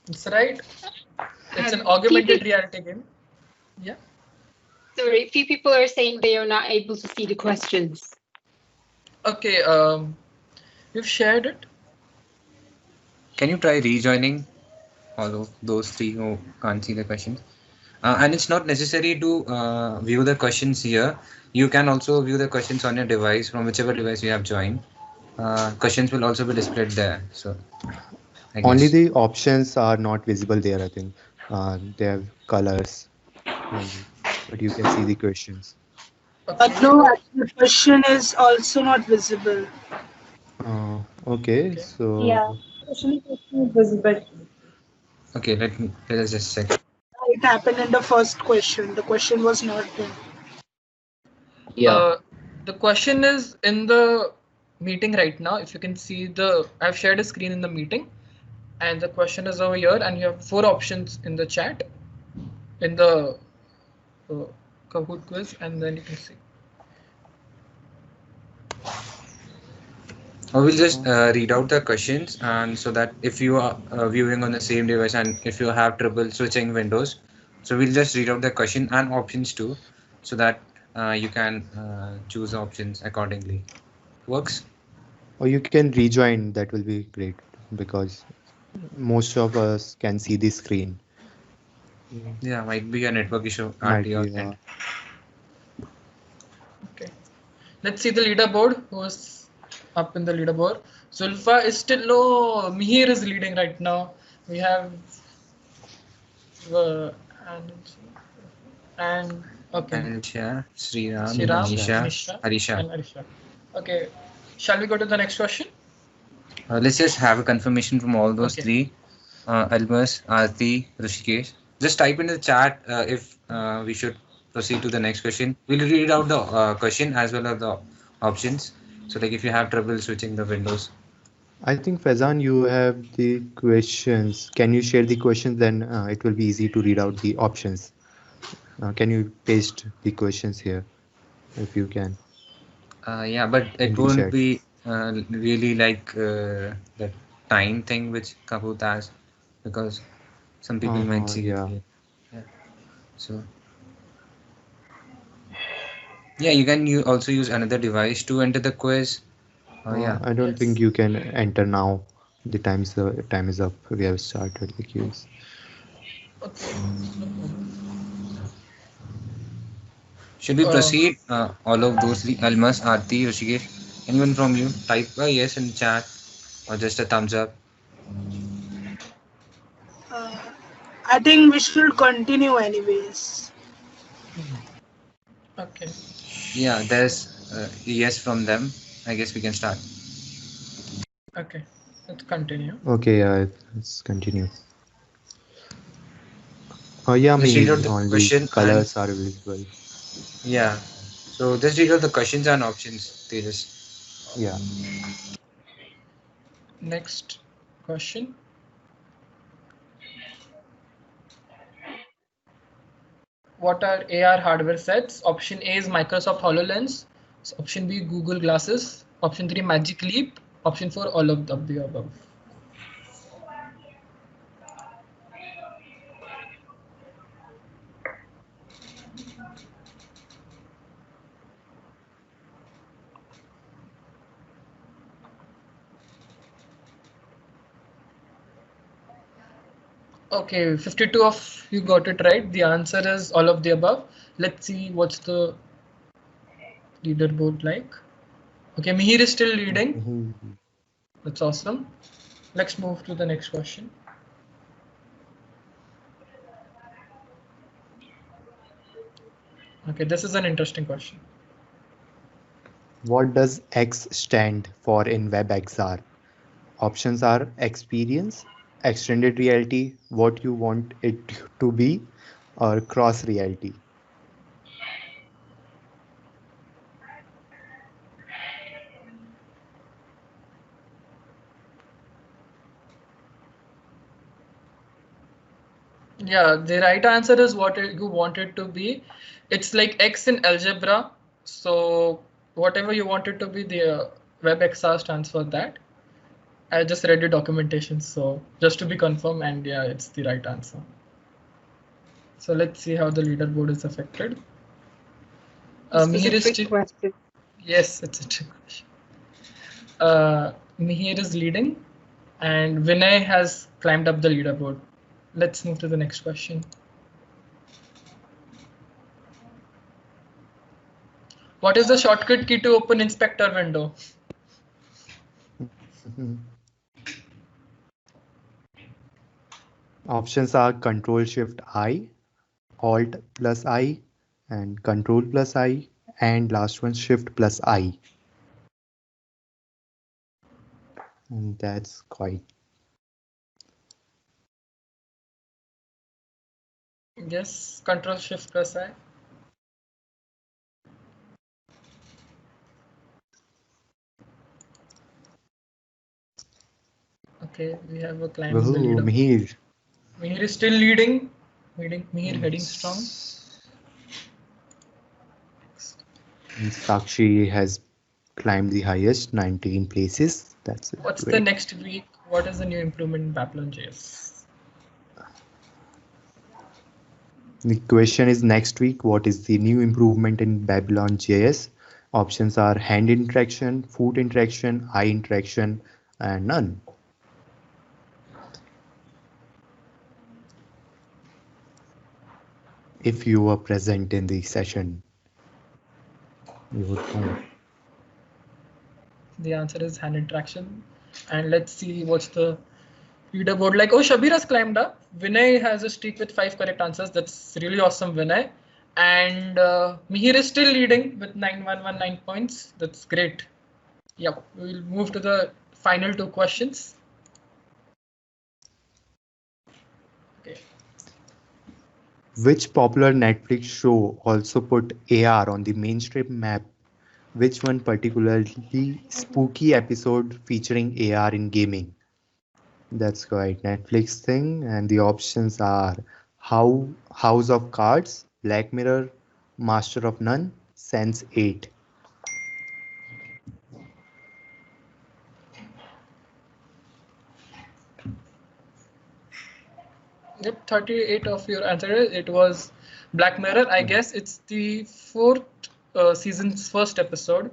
That's right. It's an augmented reality game. Yeah. Sorry, few people are saying they are not able to see the questions. Okay. You've shared it. Can you try rejoining all of those 3 who can't see the questions? And it's not necessary to view the questions here. You can also view the questions on your device from whichever device you have joined. Questions will also be displayed there. So I Only guess. the options are not visible there, I think. They have colors only, but you can see the questions. Okay. No, the question is also not visible. Okay, so Yeah, question is visible. Okay, let us just check. It happened in the first question. The question was not there. The question is in the meeting right now. If you can see I've shared a screen in the meeting, and the question is over here, and you have 4 options in the chat, in the Kahoot quiz, and then you can see. I will just read out the questions, and so that if you are viewing on the same device and if you have trouble switching windows, so we'll just read out the question and options too, so that you can choose options accordingly. Works? or you can rejoin, that will be great because most of us can see the screen. Yeah, might be a network issue at Might your be end. Okay. Let's see the leaderboard. Who's up in the leaderboard? Zulfa is still low. Mihir is leading right now. We have and okay. Ansha, Sriram, Shiram, Nisha, Nisha, Harisha. and Arisha. Okay. Shall we go to the next question? Let's just have a confirmation from all those Okay. three. Almas, Aarti, Rishikesh. Just type in the chat if we should proceed to the next question. We'll read out the question as well as the options. So like if you have trouble switching the windows. I think Faizan, you have the questions. Can you share the questions? Then it will be easy to read out the options. Can you paste the questions here if you can Yeah, but in it the won't chat? be really like the time thing which Kahoot has because some people might see it Yeah. late. Yeah. So yeah, you can also use another device to enter the quiz. Yeah. I don't think Yes. you can enter now. The time is up. We have started the quiz. Okay. No problem. Should we proceed? All of those three, Almas, Aarti, Rishikesh, anyone from you? Type a yes in chat or just a thumbs up. Uh, I think we should continue anyways. Okay. Yeah, there's a yes from them. I guess we can start. Okay. Let's continue. Okay, let's continue. Yeah, Just read out me the only question and colors are visible. yeah. So just read out the questions and options. Tejas. Yeah. Next question. What are AR hardware sets? Option A is Microsoft HoloLens. Option B, Google Glasses. Option 3, Magic Leap. Option 4, all of the above. Okay, 52 of you got it right. The answer is all of the above. Let's see what's the leaderboard like. Okay, Mihir is still leading. That's awesome. Let's move to the next question. Okay, this is an interesting question. What does X stand for in WebXR? Options are experience, extended reality, what you want it to be, or cross reality. Yeah, the right answer is what you want it to be. It's like X in algebra. So whatever you want it to be, the WebXR stands for that. I just read the documentation, so just to be confirmed, and yeah, it's the right answer. So let's see how the leaderboard is affected. This was Mihir a is trick still, question. yes, it's a trick question. Mihir is leading, and Vinay has climbed up the leaderboard. Let's move to the next question. What is the shortcut key to open inspector window? Options are Control Shift I, Alt plus I, and Control plus I, and last one Shift plus I. And that's quite. Yes, Control Shift plus I. Okay, we have a climb in the Woohoo, leader. Mihir. Mihir is still leading. Mihir heading strong. And Sakshi has climbed the highest, 19 places. That's What's the great. next week? What is the new improvement in BabylonJS? The question is next week, what is the new improvement in BabylonJS? Options are hand interaction, foot interaction, eye interaction, and none. If you were present in the session, you would know. The answer is hand interaction. And let's see what's the leaderboard like. Oh, Shabir has climbed up. Vinay has a streak with 5 correct answers. That's really awesome, Vinay. And Mihir is still leading with 9119 points. That's great. Yep, we'll move to the final 2 questions. Okay. Which popular Netflix show also put AR on the mainstream map? Which one particularly spooky episode featuring AR in gaming? That's right, Netflix thing, and the options are House of Cards, Black Mirror, Master of None, Sense 8. Yep, 38 of your answer. It was Black Mirror. I guess it's the 4th season's first episode,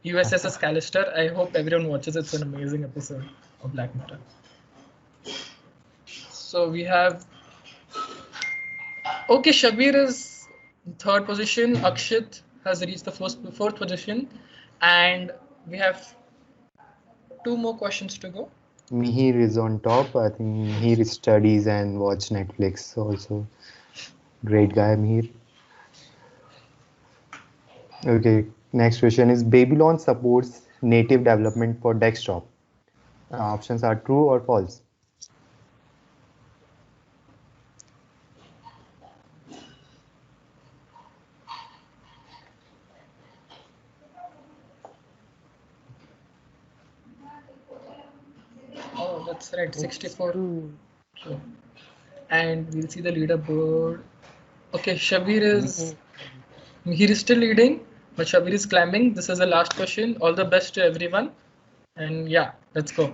USS Callister. I hope everyone watches. It's an amazing episode of Black Mirror. So we have. Okay, Shabir is in 3rd position. Akshit has reached the 4th position, and we have 2 more questions to go. Mihir is on top. I think Mihir studies and watch Netflix also. Great guy, Mihir. Okay, next question is Babylon supports native development for desktop. Options are true or false. Oh, that's right, 64. True. And we'll see the leaderboard. Okay, Shabir is still leading, but Shabir is climbing. This is the last question. All the best to everyone. And yeah, let's go.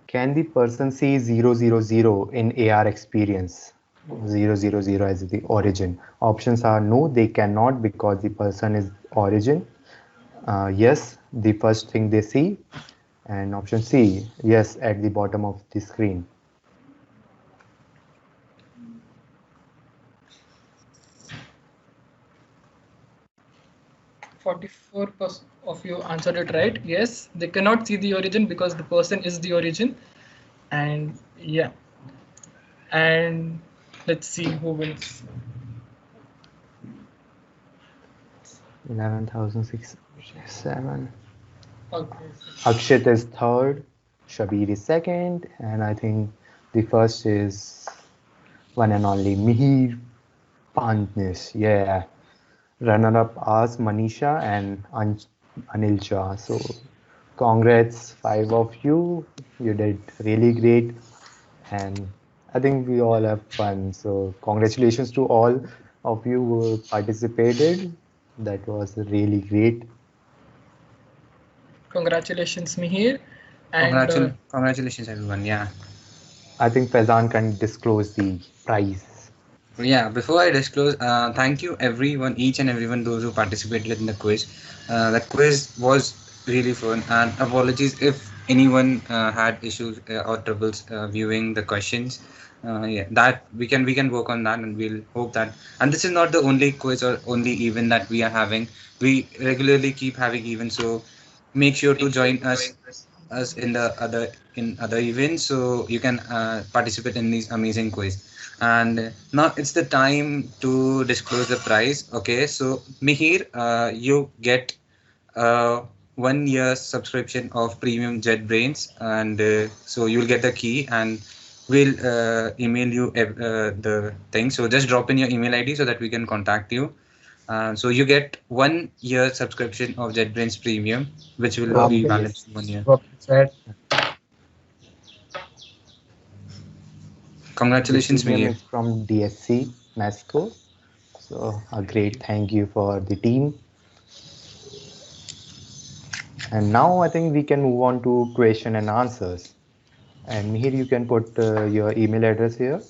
Can the person see 000 in AR experience? 000 as the origin. Options are no, they cannot because the person is origin. Yes, the first thing they see. And option C, yes, at the bottom of the screen. %44 of you answered it right. Yes, they cannot see the origin because the person is the origin. And yeah. And let's see who wins. 11,607. Okay. Akshit is third, Shabir is second, and I think the first is one and only Mihir Pantnis. Yeah. Runner-up are Manisha and Anil Shah. So congrats, 5 of you. You did really great. And I think we all have fun. So congratulations to all of you who participated. That was really great. Congratulations, Mihir. And Congratulations, everyone. Yeah. I think Faizan can disclose the prize. Yeah, before I disclose, thank you everyone, each and everyone, those who participated in the quiz. The quiz was really fun, and apologies if anyone had issues or troubles viewing the questions. Yeah, that we can work on that, and we'll hope that. And this is not the only quiz or only event that we are having. We regularly keep having events, so make sure to join us in the other events, so you can participate in these amazing quiz. And now it's the time to disclose the prize. Okay, so Mihir, you get 1 year subscription of premium JetBrains, and so you'll get the key, and we'll email you the thing. So just drop in your email ID so that we can contact you. So you get 1 year subscription of JetBrains Premium, which will be valid for 1 year. Congratulations, This Mihir. is from DSC Mexico. So a great thank you for the team. And now I think we can move on to question and answers. And here you can put your email address here.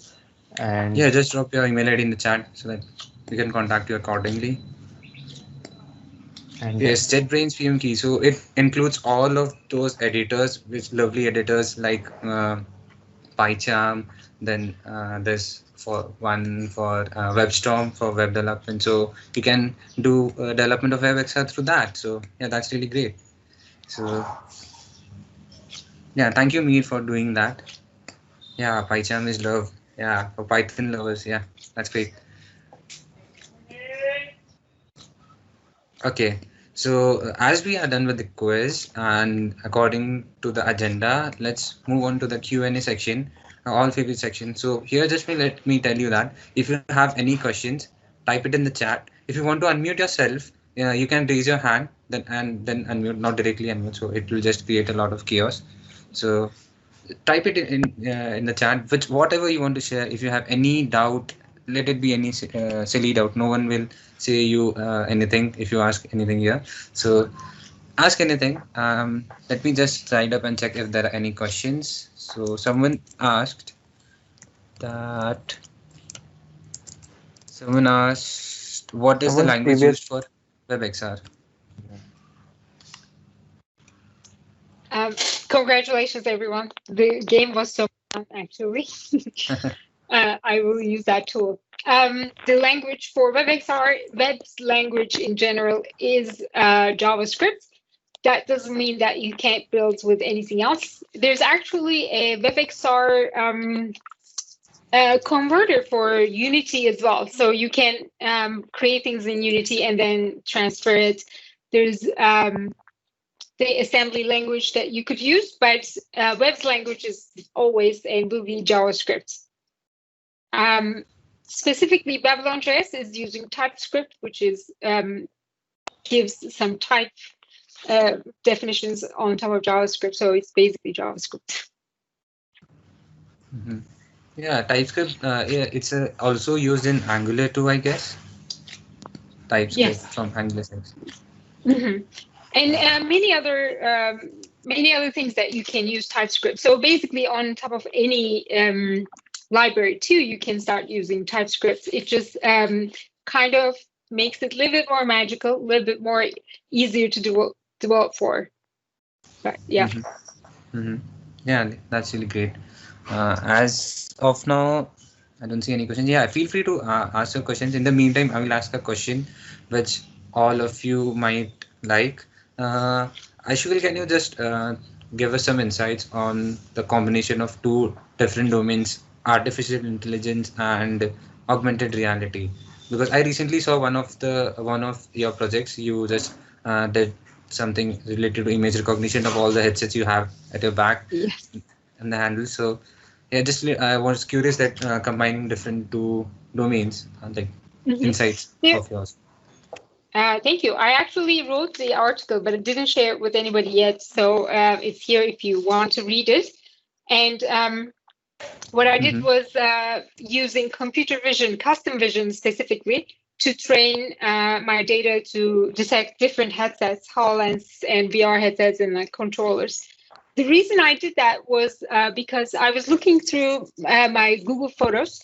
And yeah, just drop your email ID in the chat so that we can contact you accordingly. And yes, JetBrains Premium Key. So it includes all of those editors, which lovely editors like PyCharm, Then there's one for WebStorm for web development. So you can do development of WebXR through that. So yeah, that's really great. So yeah, thank you, Mir, for doing that. Yeah, PyCharm is love. Yeah, for Python lovers. Yeah, that's great. Okay, so as we are done with the quiz and according to the agenda, let's move on to the Q&A section, all favorite section. So here, just let me tell you that if you have any questions, type it in the chat. If you want to unmute yourself, you can raise your hand then unmute, not directly unmute. So it will just create a lot of chaos. So type it in the chat, which whatever you want to share. If you have any doubt, let it be any silly doubt. No one will say you anything if you ask anything here. So ask anything. Let me just slide up and check if there are any questions. So someone asked that. Someone asked, what is the language used for WebXR? Congratulations, everyone. The game was so fun, actually. I will use that tool. The language for WebXR, web's language in general, is JavaScript. That doesn't mean that you can't build with anything else. There's actually a WebXR converter for Unity as well. So you can create things in Unity and then transfer it. There's the assembly language that you could use, but web's language is always and will be JavaScript. Specifically, BabylonJS is using TypeScript, which is gives some type definitions on top of JavaScript, so it's basically JavaScript. Mm-hmm. Yeah, TypeScript. Yeah, it's also used in Angular too, I guess. TypeScript from Angular 6. Mm-hmm. And many other things that you can use TypeScript. So basically, on top of any library too, you can start using TypeScript. It just kind of makes it a little bit more magical, a little bit more easier to develop for. But yeah. Mm-hmm. Mm-hmm. Yeah, that's really great. As of now, I don't see any questions. Yeah, feel free to ask your questions. In the meantime, I will ask a question which all of you might like. Ayşegül, can you just give us some insights on the combination of two different domains, artificial intelligence and augmented reality? Because I recently saw one of your projects. You just did something related to image recognition of all the headsets you have at your back and the handles. So yeah, just I was curious that combining different two domains, like insights of yours. Thank you. I actually wrote the article, but I didn't share it with anybody yet. So it's here if you want to read it. And what I did was using computer vision, custom vision specifically, to train my data to detect different headsets, HoloLens and VR headsets and controllers. The reason I did that was because I was looking through my Google Photos.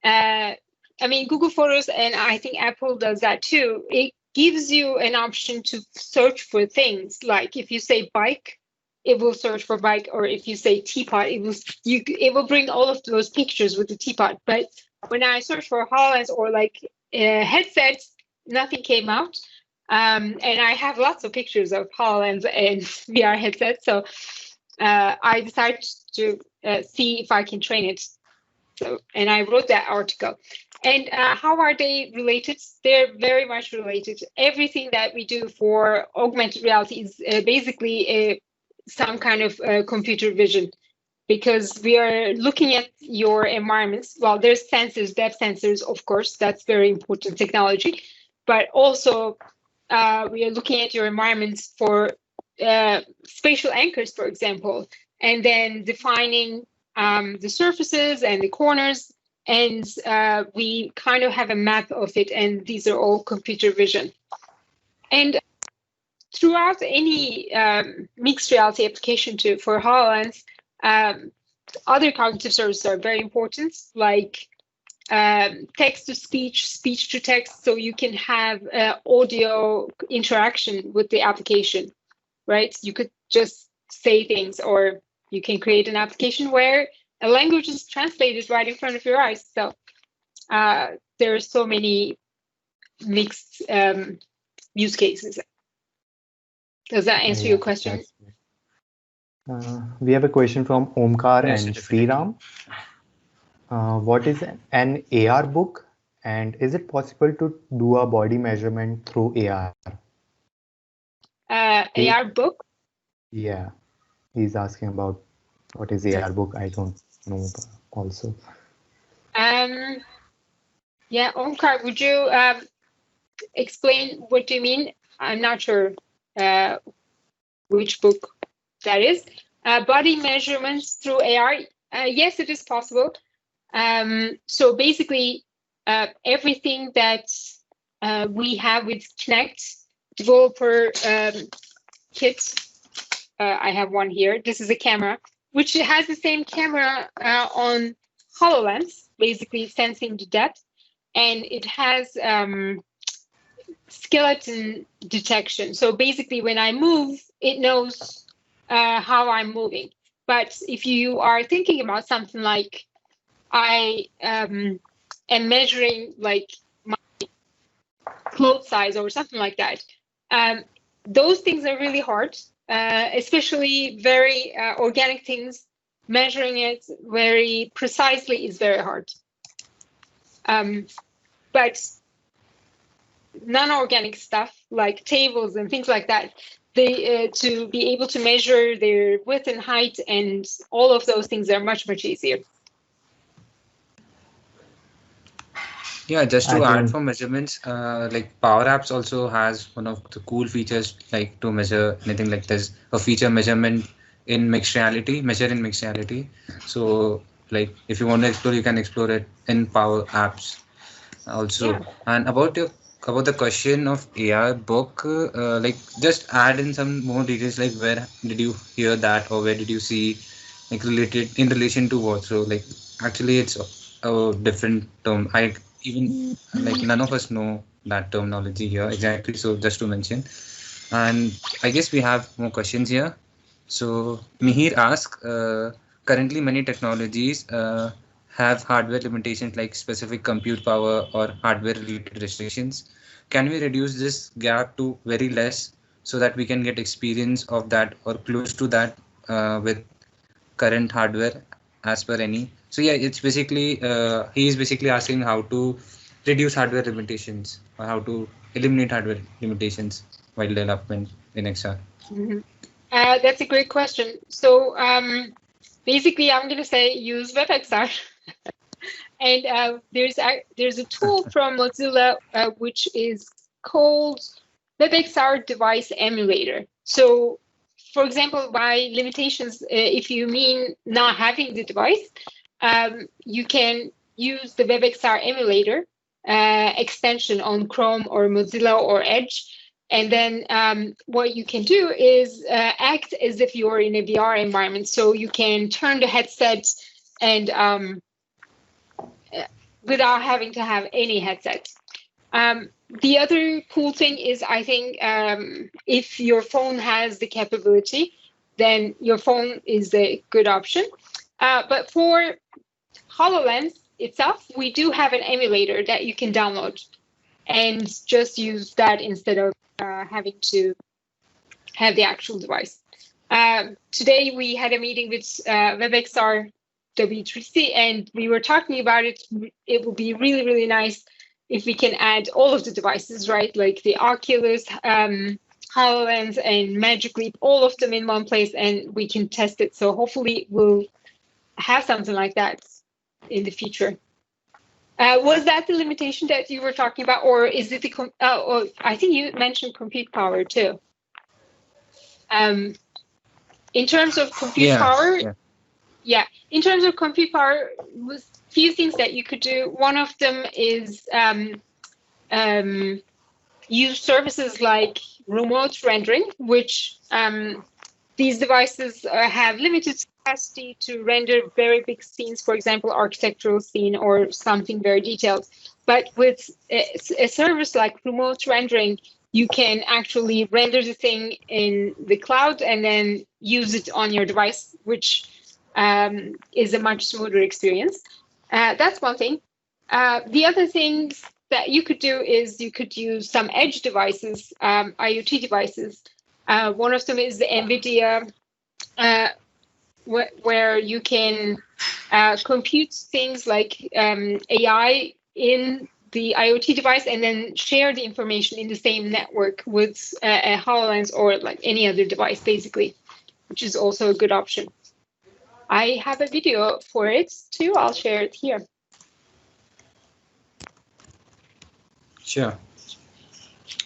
Google Photos, and I think Apple does that too. It gives you an option to search for things. Like if you say bike, it will search for bike, or if you say teapot, it will bring all of those pictures with the teapot. But when I search for HoloLens or headsets, nothing came out. And I have lots of pictures of HoloLens and VR headsets. So I decided to see if I can train it. So, and I wrote that article. And how are they related? They're very much related. Everything that we do for augmented reality is basically some kind of computer vision, because we are looking at your environments. Well, there's sensors, depth sensors, of course, that's very important technology. But also we are looking at your environments for spatial anchors, for example, and then defining the surfaces and the corners. And we kind of have a map of it, and these are all computer vision. And throughout any mixed reality application for HoloLens, other cognitive services are very important, like text to speech, speech to text, so you can have audio interaction with the application, right? You could just say things, or you can create an application where a language is translated right in front of your eyes. So there are so many mixed use cases. Does that answer your question? We have a question from Omkar Yes, and definitely. Sriram. What is an AR book, and is it possible to do a body measurement through AR? AR book? Yeah, he's asking about what is AR book. I don't know also. Yeah, Omkar, would you explain what you mean? I'm not sure which book that is. Body measurements through AR. Yes, it is possible. So basically, everything that we have with Connect developer kit, I have one here. This is a camera, which has the same camera on HoloLens, basically sensing the depth, and it has skeleton detection. So basically, when I move, it knows how I'm moving. But if you are thinking about something like I am measuring like my clothes size or something like that, those things are really hard, especially very organic things. Measuring it very precisely is very hard. But non-organic stuff like tables and things like that, they to be able to measure their width and height and all of those things are much easier. Yeah, just I to add think for measurements, like Power Apps also has one of the cool features like to measure anything like this, a feature measurement in mixed reality, measure in mixed reality. So like if you want to explore, you can explore it in Power Apps also. Yeah. And about the question of AR book, like just add in some more details, like where did you hear that or where did you see, like related in relation to what? So like actually it's a different term. I even like none of us know that terminology here exactly. So just to mention, and I guess we have more questions here. So Mihir asks, currently many technologies have hardware limitations like specific compute power or hardware related restrictions. Can we reduce this gap to very less so that we can get experience of that or close to that with current hardware as per any? So yeah, it's basically he is basically asking how to reduce hardware limitations or how to eliminate hardware limitations while development in XR. Mm-hmm. That's a great question. So basically, I'm going to say use WebXR. And there's a tool from Mozilla which is called WebXR Device Emulator. So, for example, by limitations, if you mean not having the device, you can use the WebXR emulator extension on Chrome or Mozilla or Edge. And then what you can do is act as if you're in a VR environment. So you can turn the headset and without having to have any headset. The other cool thing is, I think, if your phone has the capability, then your phone is a good option. But for HoloLens itself, we do have an emulator that you can download and just use that instead of having to have the actual device. Today, we had a meeting with WebXR W3C, and we were talking about it. It would be really nice if we can add all of the devices, right? Like the Oculus, HoloLens, and Magic Leap, all of them in one place, and we can test it. So hopefully we'll have something like that in the future. Was that the limitation that you were talking about, or is it the? I think you mentioned compute power too. In terms of compute power. Yeah, in terms of compute power, was a few things that you could do. One of them is use services like remote rendering, which these devices have limited capacity to render very big scenes, for example, architectural scene or something very detailed. But with a service like remote rendering, you can actually render the thing in the cloud and then use it on your device, which is a much smoother experience. That's one thing. The other things that you could do is you could use some edge devices, IoT devices. One of them is the NVIDIA, where you can compute things like AI in the IoT device and then share the information in the same network with a HoloLens or like any other device, basically, which is also a good option. I have a video for it too. I'll share it here. Sure.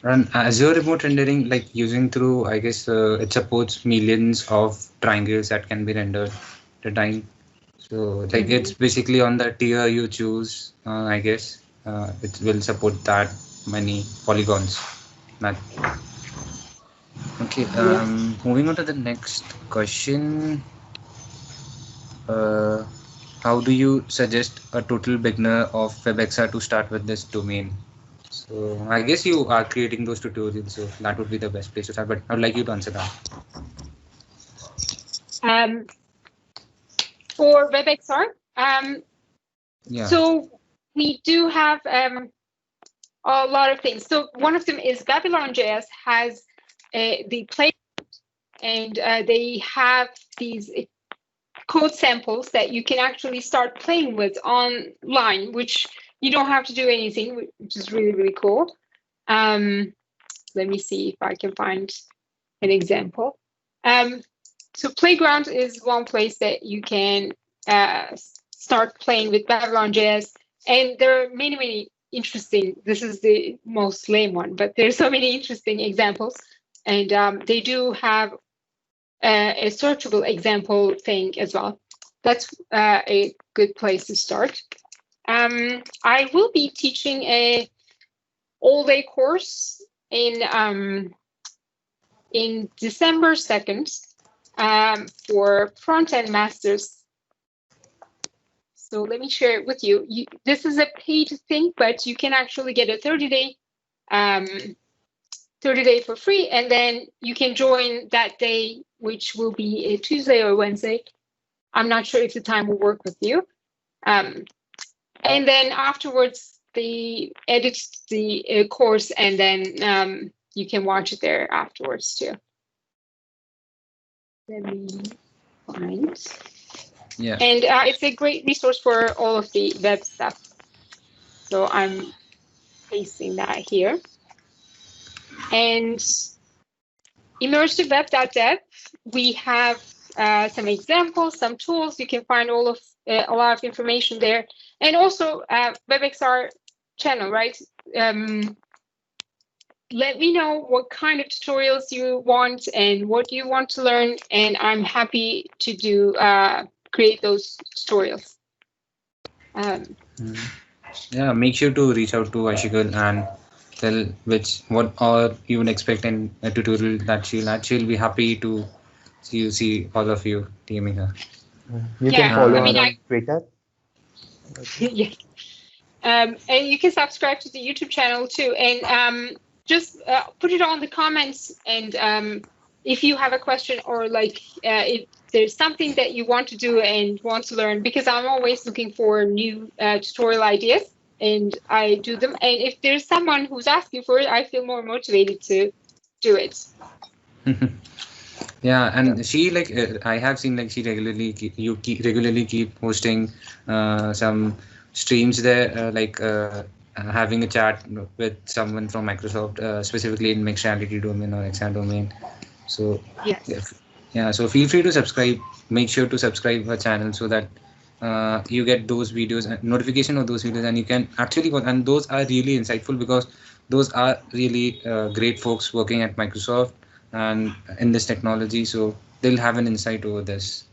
And Azure remote rendering, like using through, I guess it supports millions of triangles that can be rendered at a time. So like it's basically on the tier you choose, I guess it will support that many polygons. Okay, moving on to the next question. How do you suggest a total beginner of WebXR to start with this domain? So I guess you are creating those tutorials, so that would be the best place to start, but I would like you to answer that. For WebXR, yeah. So we do have a lot of things. So one of them is BabylonJS has the play, and they have these code samples that you can actually start playing with online, which you don't have to do anything, which is really, really cool. Let me see if I can find an example. So Playground is one place that you can start playing with BabylonJS, and there are many, many interesting, this is the most lame one, but there's so many interesting examples, and they do have a searchable example thing as well. That's a good place to start. I will be teaching a all-day course in December 2nd for front-end masters. So let me share it with you. This is a paid thing, but you can actually get a 30-day 30-day for free, and then you can join that day, which will be a Tuesday or Wednesday. I'm not sure if the time will work with you. And then afterwards, they edit the course, and then you can watch it there afterwards too. Let me find. Yeah. And it's a great resource for all of the web stuff. So I'm pasting that here. And immersiveweb.dev, we have some examples, some tools. You can find all of a lot of information there, and also WebXR channel, right? Let me know what kind of tutorials you want and what you want to learn, and I'm happy to do create those tutorials. Yeah, make sure to reach out to Ayşegül and tell what all you would expect in a tutorial that she'll be happy to see all of you teaming her. You can follow her on Twitter. Yes. And you can subscribe to the YouTube channel too, and just put it on the comments, and if you have a question, or like if there's something that you want to do and want to learn, because I'm always looking for new tutorial ideas, and I do them. And if there's someone who's asking for it, I feel more motivated to do it. Yeah, and she I have seen she regularly keep hosting some streams there, having a chat with someone from Microsoft, specifically in mixed reality domain or XR domain. So yes. Yeah, so feel free to subscribe. Make sure to subscribe her channel so that you get those videos, notification of those videos, and you can actually go. And those are really insightful, because those are really great folks working at Microsoft and in this technology. So they'll have an insight over this.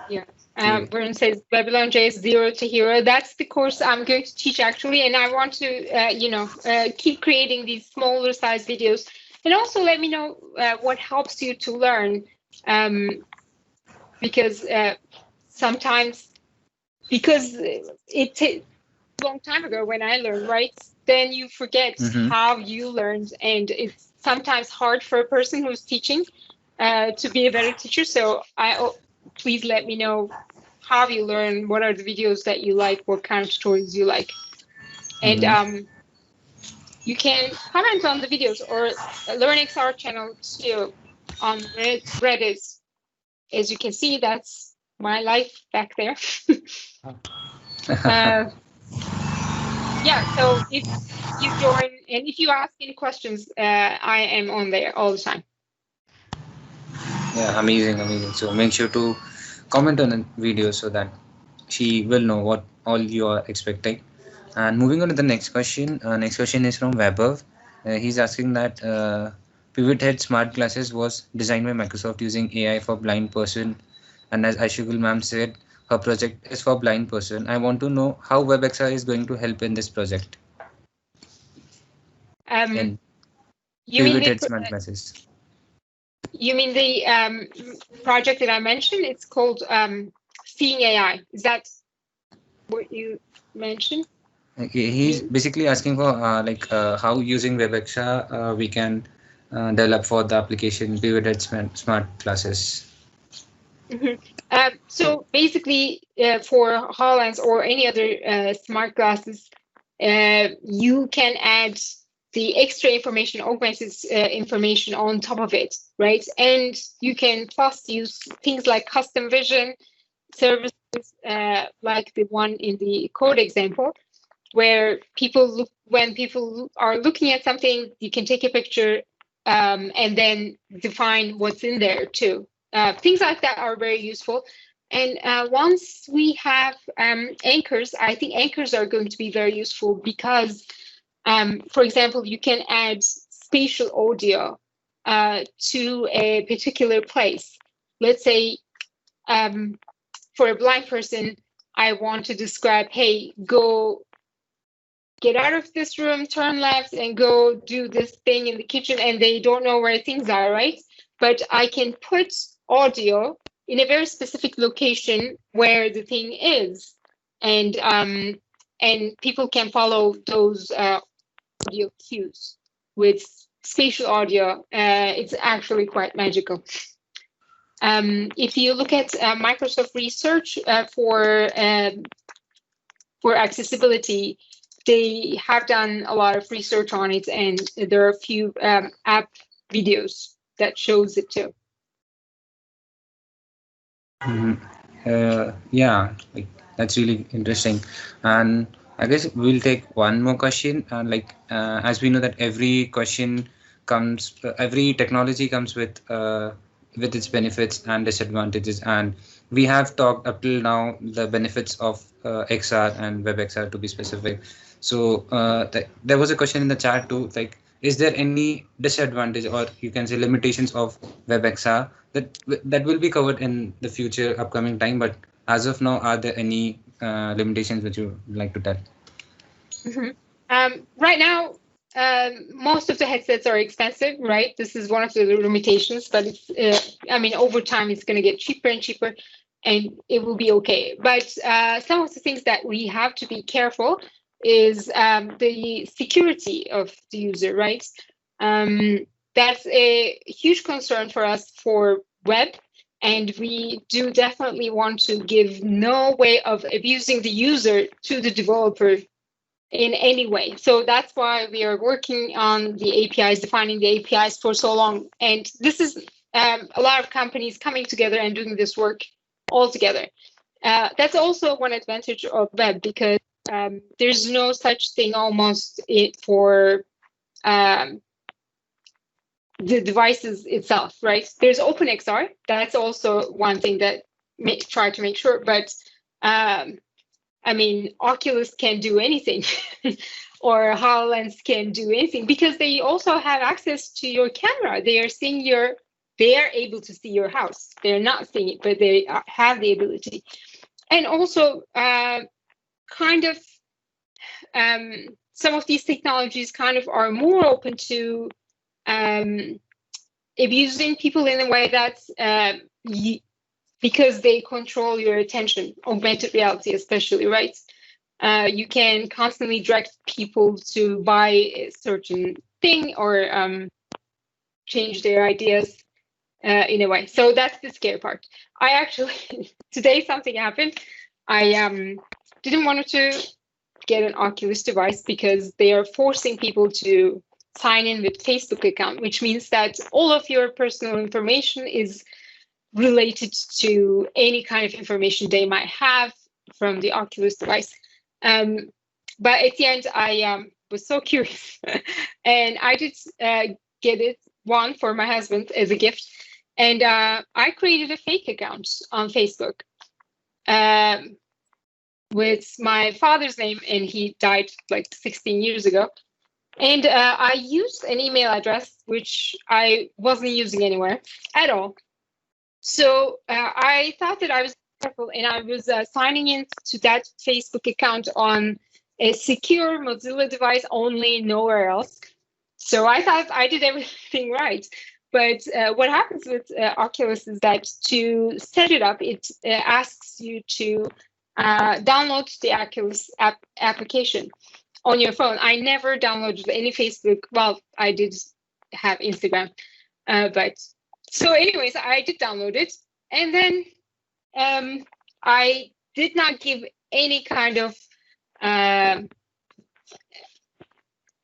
Yeah. Vern says BabylonJS 0 to Hero. That's the course I'm going to teach actually, and I want to keep creating these smaller size videos. And also let me know what helps you to learn, because sometimes, because it takes a long time ago when I learned, right? Then you forget how you learned, and it's sometimes hard for a person who's teaching to be a better teacher. So please let me know how you learn, what are the videos that you like, what kind of tutorials you like. And you can comment on the videos or LearnXR channel too on Reddit. As you can see, that's my life back there. Yeah, so if you join and if you ask any questions, I am on there all the time. Yeah, amazing, amazing. So make sure to comment on the video so that she will know what all you are expecting. And moving on to the next question. Next question is from Weber. He's asking that Pivothead Smart Glasses was designed by Microsoft using AI for blind person. And as Ayşegül ma'am said, her project is for blind person. I want to know how WebXR is going to help in this project. And you mean Pivothead Smart Glasses. You mean the project that I mentioned? It's called Seeing AI. Is that what you mentioned? Okay, he's basically asking for how using WebXR we can develop for the application Pivoted Smart Classes. So basically, for HoloLens or any other smart glasses, you can add the extra information, augmented information on top of it, right? And you can plus use things like custom vision services, like the one in the code example, where when people are looking at something, you can take a picture and then define what's in there too. Things like that are very useful. And once we have anchors, I think anchors are going to be very useful because, for example, you can add spatial audio to a particular place. Let's say for a blind person, I want to describe, hey, go get out of this room, turn left, and go do this thing in the kitchen, and they don't know where things are, right? But I can put audio in a very specific location where the thing is, and people can follow those audio cues with spatial audio. It's actually quite magical. If you look at Microsoft research for accessibility, they have done a lot of research on it, and there are a few app videos that shows it too. Yeah, that's really interesting. And I guess we'll take one more question. As we know that every question comes, every technology comes with its benefits and disadvantages. And we have talked up till now the benefits of XR and WebXR to be specific. So there was a question in the chat too, like, is there any disadvantage or you can say limitations of WebXR that will be covered in the future upcoming time? But as of now, are there any limitations which you would like to tell? Right now, most of the headsets are expensive, right? This is one of the limitations, but it's, I mean, over time, it's going to get cheaper and cheaper, and it will be okay. But some of the things that we have to be careful is the security of the user, right? That's a huge concern for us for web, and we do definitely want to give no way of abusing the user to the developer in any way. So that's why we are working on the APIs, defining the APIs for so long. And this is a lot of companies coming together and doing this work all together. That's also one advantage of web, because there's no such thing almost for the devices itself, right? There's OpenXR. That's also one thing that try to make sure, but I mean, Oculus can do anything or HoloLens can do anything because they also have access to your camera. They are able to see your house. They're not seeing it, but they have the ability. And also kind of some of these technologies kind of are more open to abusing people in a way that's because they control your attention, augmented reality especially, right? You can constantly direct people to buy a certain thing or change their ideas. in a way. So that's the scary part. I actually today something happened. I didn't want to get an Oculus device because they are forcing people to sign in with Facebook account, which means that all of your personal information is related to any kind of information they might have from the Oculus device. But at the end, I was so curious, and I did get it one for my husband as a gift, and I created a fake account on Facebook with my father's name, and he died like 16 years ago. And I used an email address which I wasn't using anywhere at all. So I thought that I was careful, and I was signing in to that Facebook account on a secure Mozilla device only, nowhere else. So I thought I did everything right. But what happens with Oculus is that to set it up, it asks you to download the Oculus application on your phone. I never downloaded any Facebook. Well, I did have Instagram, but so anyways, I did download it, and then I did not give any kind of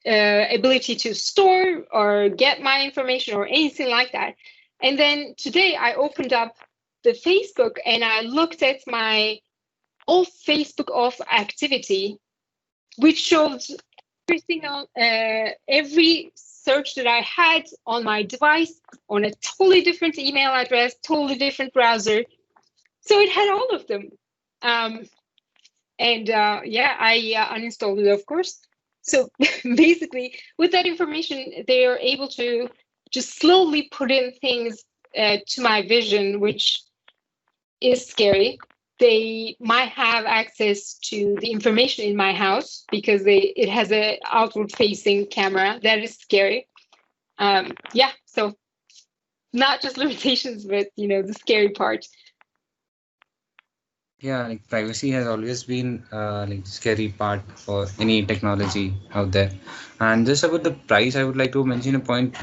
ability to store or get my information or anything like that. And then today I opened up the Facebook and I looked at my off Facebook off activity, which showed everything on every search that I had on my device on a totally different email address, totally different browser. So it had all of them. Yeah, I uninstalled it, of course. So basically, with that information, they are able to just slowly put in things to my vision, which is scary. They might have access to the information in my house because it has a outward-facing camera. That is scary. Yeah, so not just limitations, but the scary part. Yeah, like privacy has always been like scary part for any technology out there. And just about the price, I would like to mention a point.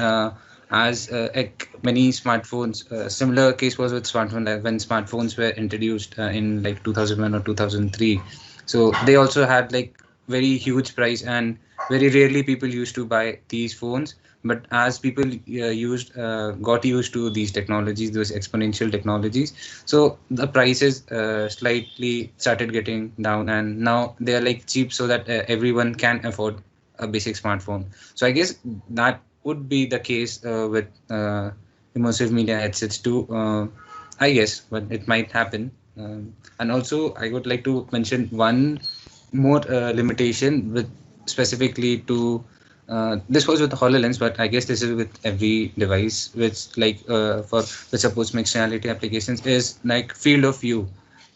As like many smartphones, similar case was with smartphone, like when smartphones were introduced in like 2001 or 2003. So they also had like very huge price, and very rarely people used to buy these phones. But as people got used to these technologies, those exponential technologies, so the prices slightly started getting down, and now they are like cheap so that everyone can afford a basic smartphone. So I guess that would be the case with immersive media headsets too, I guess, but it might happen. And also, I would like to mention one more limitation with specifically to this was with HoloLens, but I guess this is with every device, which like which supports mixed reality applications, is like field of view.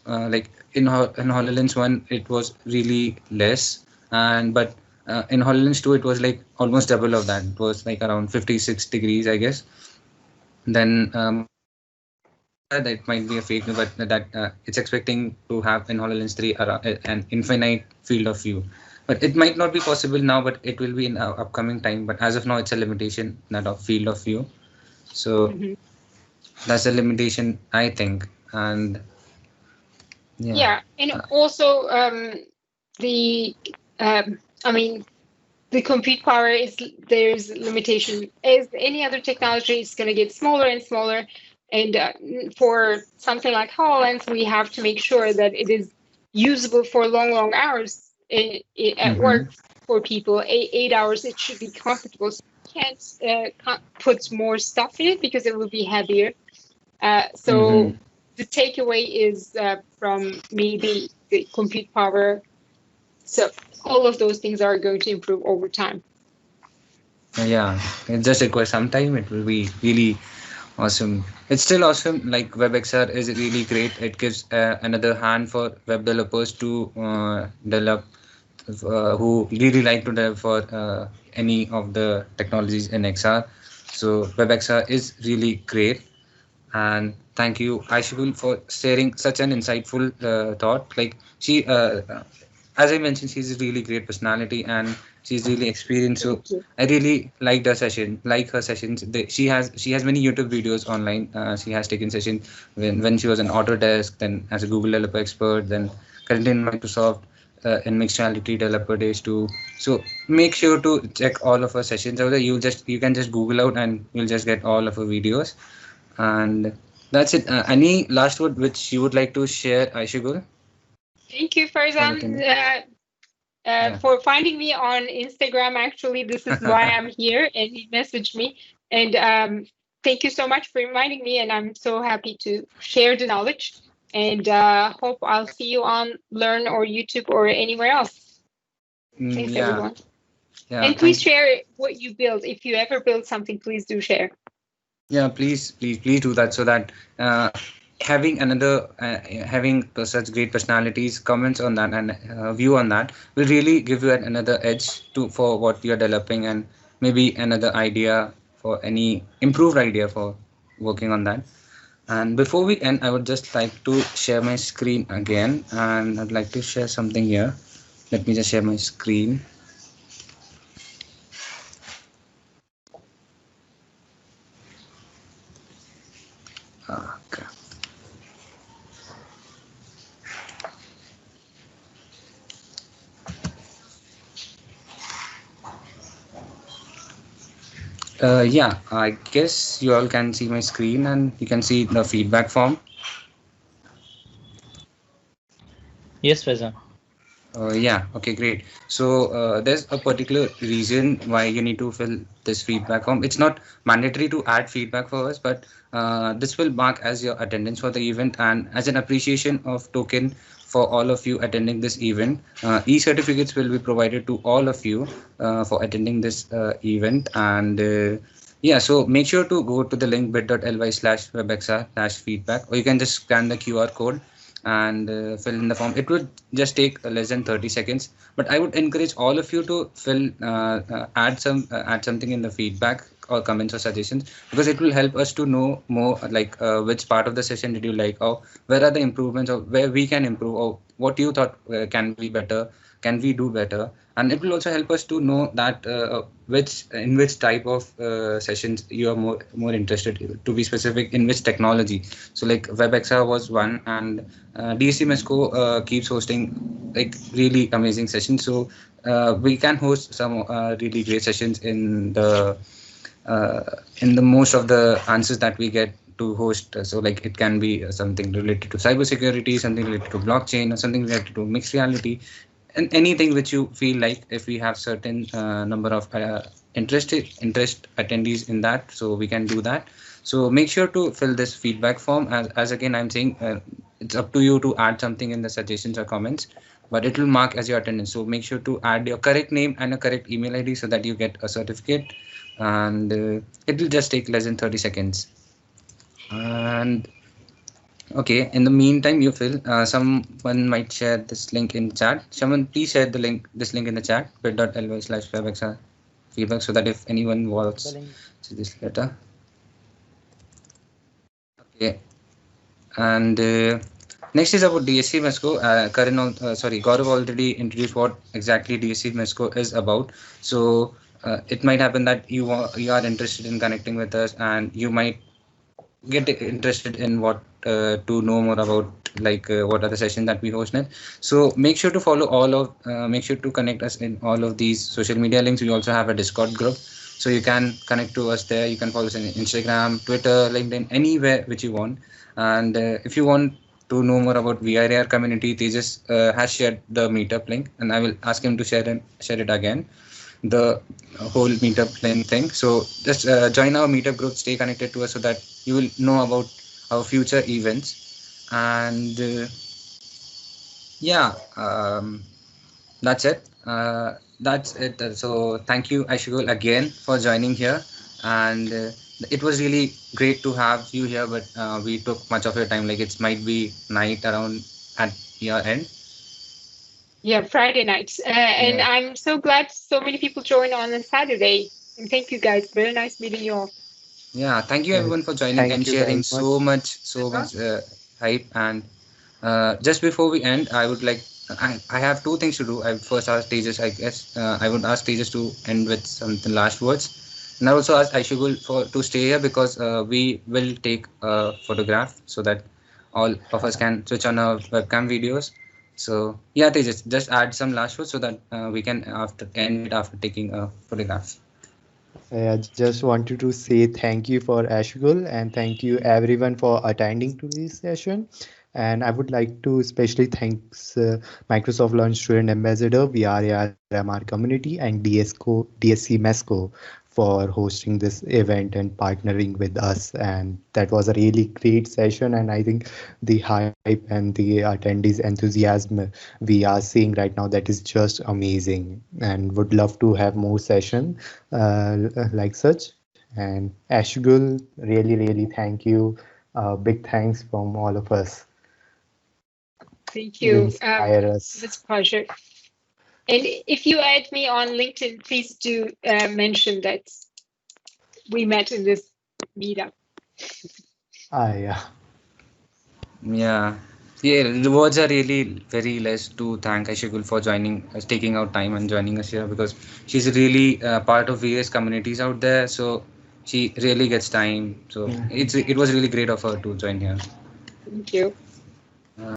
Like in HoloLens 1, it was really less, and but in HoloLens 2, it was like almost double of that. It was like around 56 degrees, I guess. Then that might be a fake, but that it's expecting to have in HoloLens 3 an infinite field of view. But it might not be possible now, but it will be in upcoming time. But as of now, it's a limitation, not a field of view. So that's a limitation, I think. And yeah, and also I mean, the compute power there's limitation. As any other technology, it's going to get smaller and smaller. And for something like HoloLens, we have to make sure that it is usable for long hours at work for people. 8 hours, it should be comfortable. So you can't put more stuff in it because it will be heavier. So the takeaway is from maybe the compute power. So all of those things are going to improve over time. Yeah, it just requires some time. It will be really awesome. It's still awesome. Like WebXR is really great. It gives another hand for web developers to develop, who really like to develop for any of the technologies in XR. So WebXR is really great. And thank you, Ayşegül, for sharing such an insightful thought. Like she as I mentioned, she's a really great personality and she's really experienced. So Thank you. I really liked her session, like her sessions. She has many YouTube videos online. She has taken session when she was an Autodesk, then as a Google developer expert, then currently in Microsoft in mixed reality developer days too. So make sure to check all of her sessions out there. You can just Google out and you'll just get all of her videos. And that's it. Any last word which you would like to share, Aishagul? Thank you, Farzan, Yeah. for finding me on Instagram. Actually, this is why I'm here, and he messaged me. And thank you so much for reminding me, and I'm so happy to share the knowledge. And hope I'll see you on Learn or YouTube or anywhere else. Thanks, Yeah. everyone. Yeah. And please share what you build. If you ever build something, please do share. Yeah, please do that so that having such great personalities, comments on that and view on that will really give you another edge for what you're developing and maybe another idea for any improved idea for working on that. And before we end, I would just like to share my screen again, and I'd like to share something here. Let me just share my screen. Okay. Yeah, I guess you all can see my screen and you can see the feedback form. Yes, Faizan. Yeah, okay, great. So there's a particular reason why you need to fill this feedback form. It's not mandatory to add feedback for us, but this will mark as your attendance for the event and as an appreciation of token for all of you attending this event. E-certificates will be provided to all of you for attending this event. And yeah, so make sure to go to the link bit.ly/webxr/feedback, or you can just scan the QR code and fill in the form. It would just take less than 30 seconds, but I would encourage all of you to add something in the feedback or comments or suggestions, because it will help us to know more, like which part of the session did you like, or where are the improvements, or where we can improve, or what you thought can be better, can we do better. And it will also help us to know that which type of sessions you are more interested, to be specific, in which technology. So like WebXR was one, and DSC Mesco keeps hosting like really amazing sessions. So we can host some really great sessions in the most of the answers that we get to host. So like it can be something related to cybersecurity, something related to blockchain, or something related to mixed reality, and anything which you feel like. If we have certain number of interest attendees in that, so we can do that. So make sure to fill this feedback form. As again I'm saying, it's up to you to add something in the suggestions or comments, but it will mark as your attendance. So make sure to add your correct name and a correct email ID so that you get a certificate, and it will just take less than 30 seconds. And okay, in the meantime, you fill. Someone might share this link in chat. Someone please share this link in the chat, bit.ly/webxr feedback, so that if anyone wants to this letter. Okay, and next is about DSC Mesco. Gaurav already introduced what exactly DSC Mesco is about. So it might happen that you are interested in connecting with us, and you might get interested in what to know more about, like what are the sessions that we host next. So make sure to follow make sure to connect us in all of these social media links. We also have a Discord group, so you can connect to us there. You can follow us on Instagram, Twitter, LinkedIn, anywhere which you want. And if you want to know more about VRAR community, Tejas has shared the meetup link, and I will ask him to share it again, the whole meetup link thing. So just join our meetup group, stay connected to us so that you will know about our future events. And yeah, that's it. So thank you, Aishagul, again for joining here. And it was really great to have you here, but we took much of your time. Like it might be night around at your end. Yeah, Friday nights. And Yeah. I'm so glad so many people joined on a Saturday. And thank you guys. Very nice meeting you all. Yeah, thank you Yes, everyone for joining thank and you very sharing so much hype. And just before we end, I would like I have two things to do. I first ask Tejas, I guess I would ask Tejas to end with something last words. And I also ask Aishugul for to stay here because we will take a photograph so that all of us can switch on our webcam videos. So yeah, Tejas, just add some last words so that we can after end it after taking a photograph. I just wanted to say thank you for Ashgul and thank you everyone for attending to this session. And I would like to especially thanks Microsoft Launch Student Ambassador, VRARMR community, and DSC MESCO for hosting this event and partnering with us. And that was a really great session. And I think the hype and the attendees' enthusiasm we are seeing right now, that is just amazing. And would love to have more session like such. And Ashgul, really thank you. Big thanks from all of us. Thank You you. inspire us. It's a pleasure. And if you add me on LinkedIn, please do mention that we met in this meetup. Yeah. Yeah. Yeah, the words are really very less to thank Aishegul for joining us, taking out time and joining us here because she's really part of various communities out there. So she really gets time. So it was really great of her to join here. Thank you.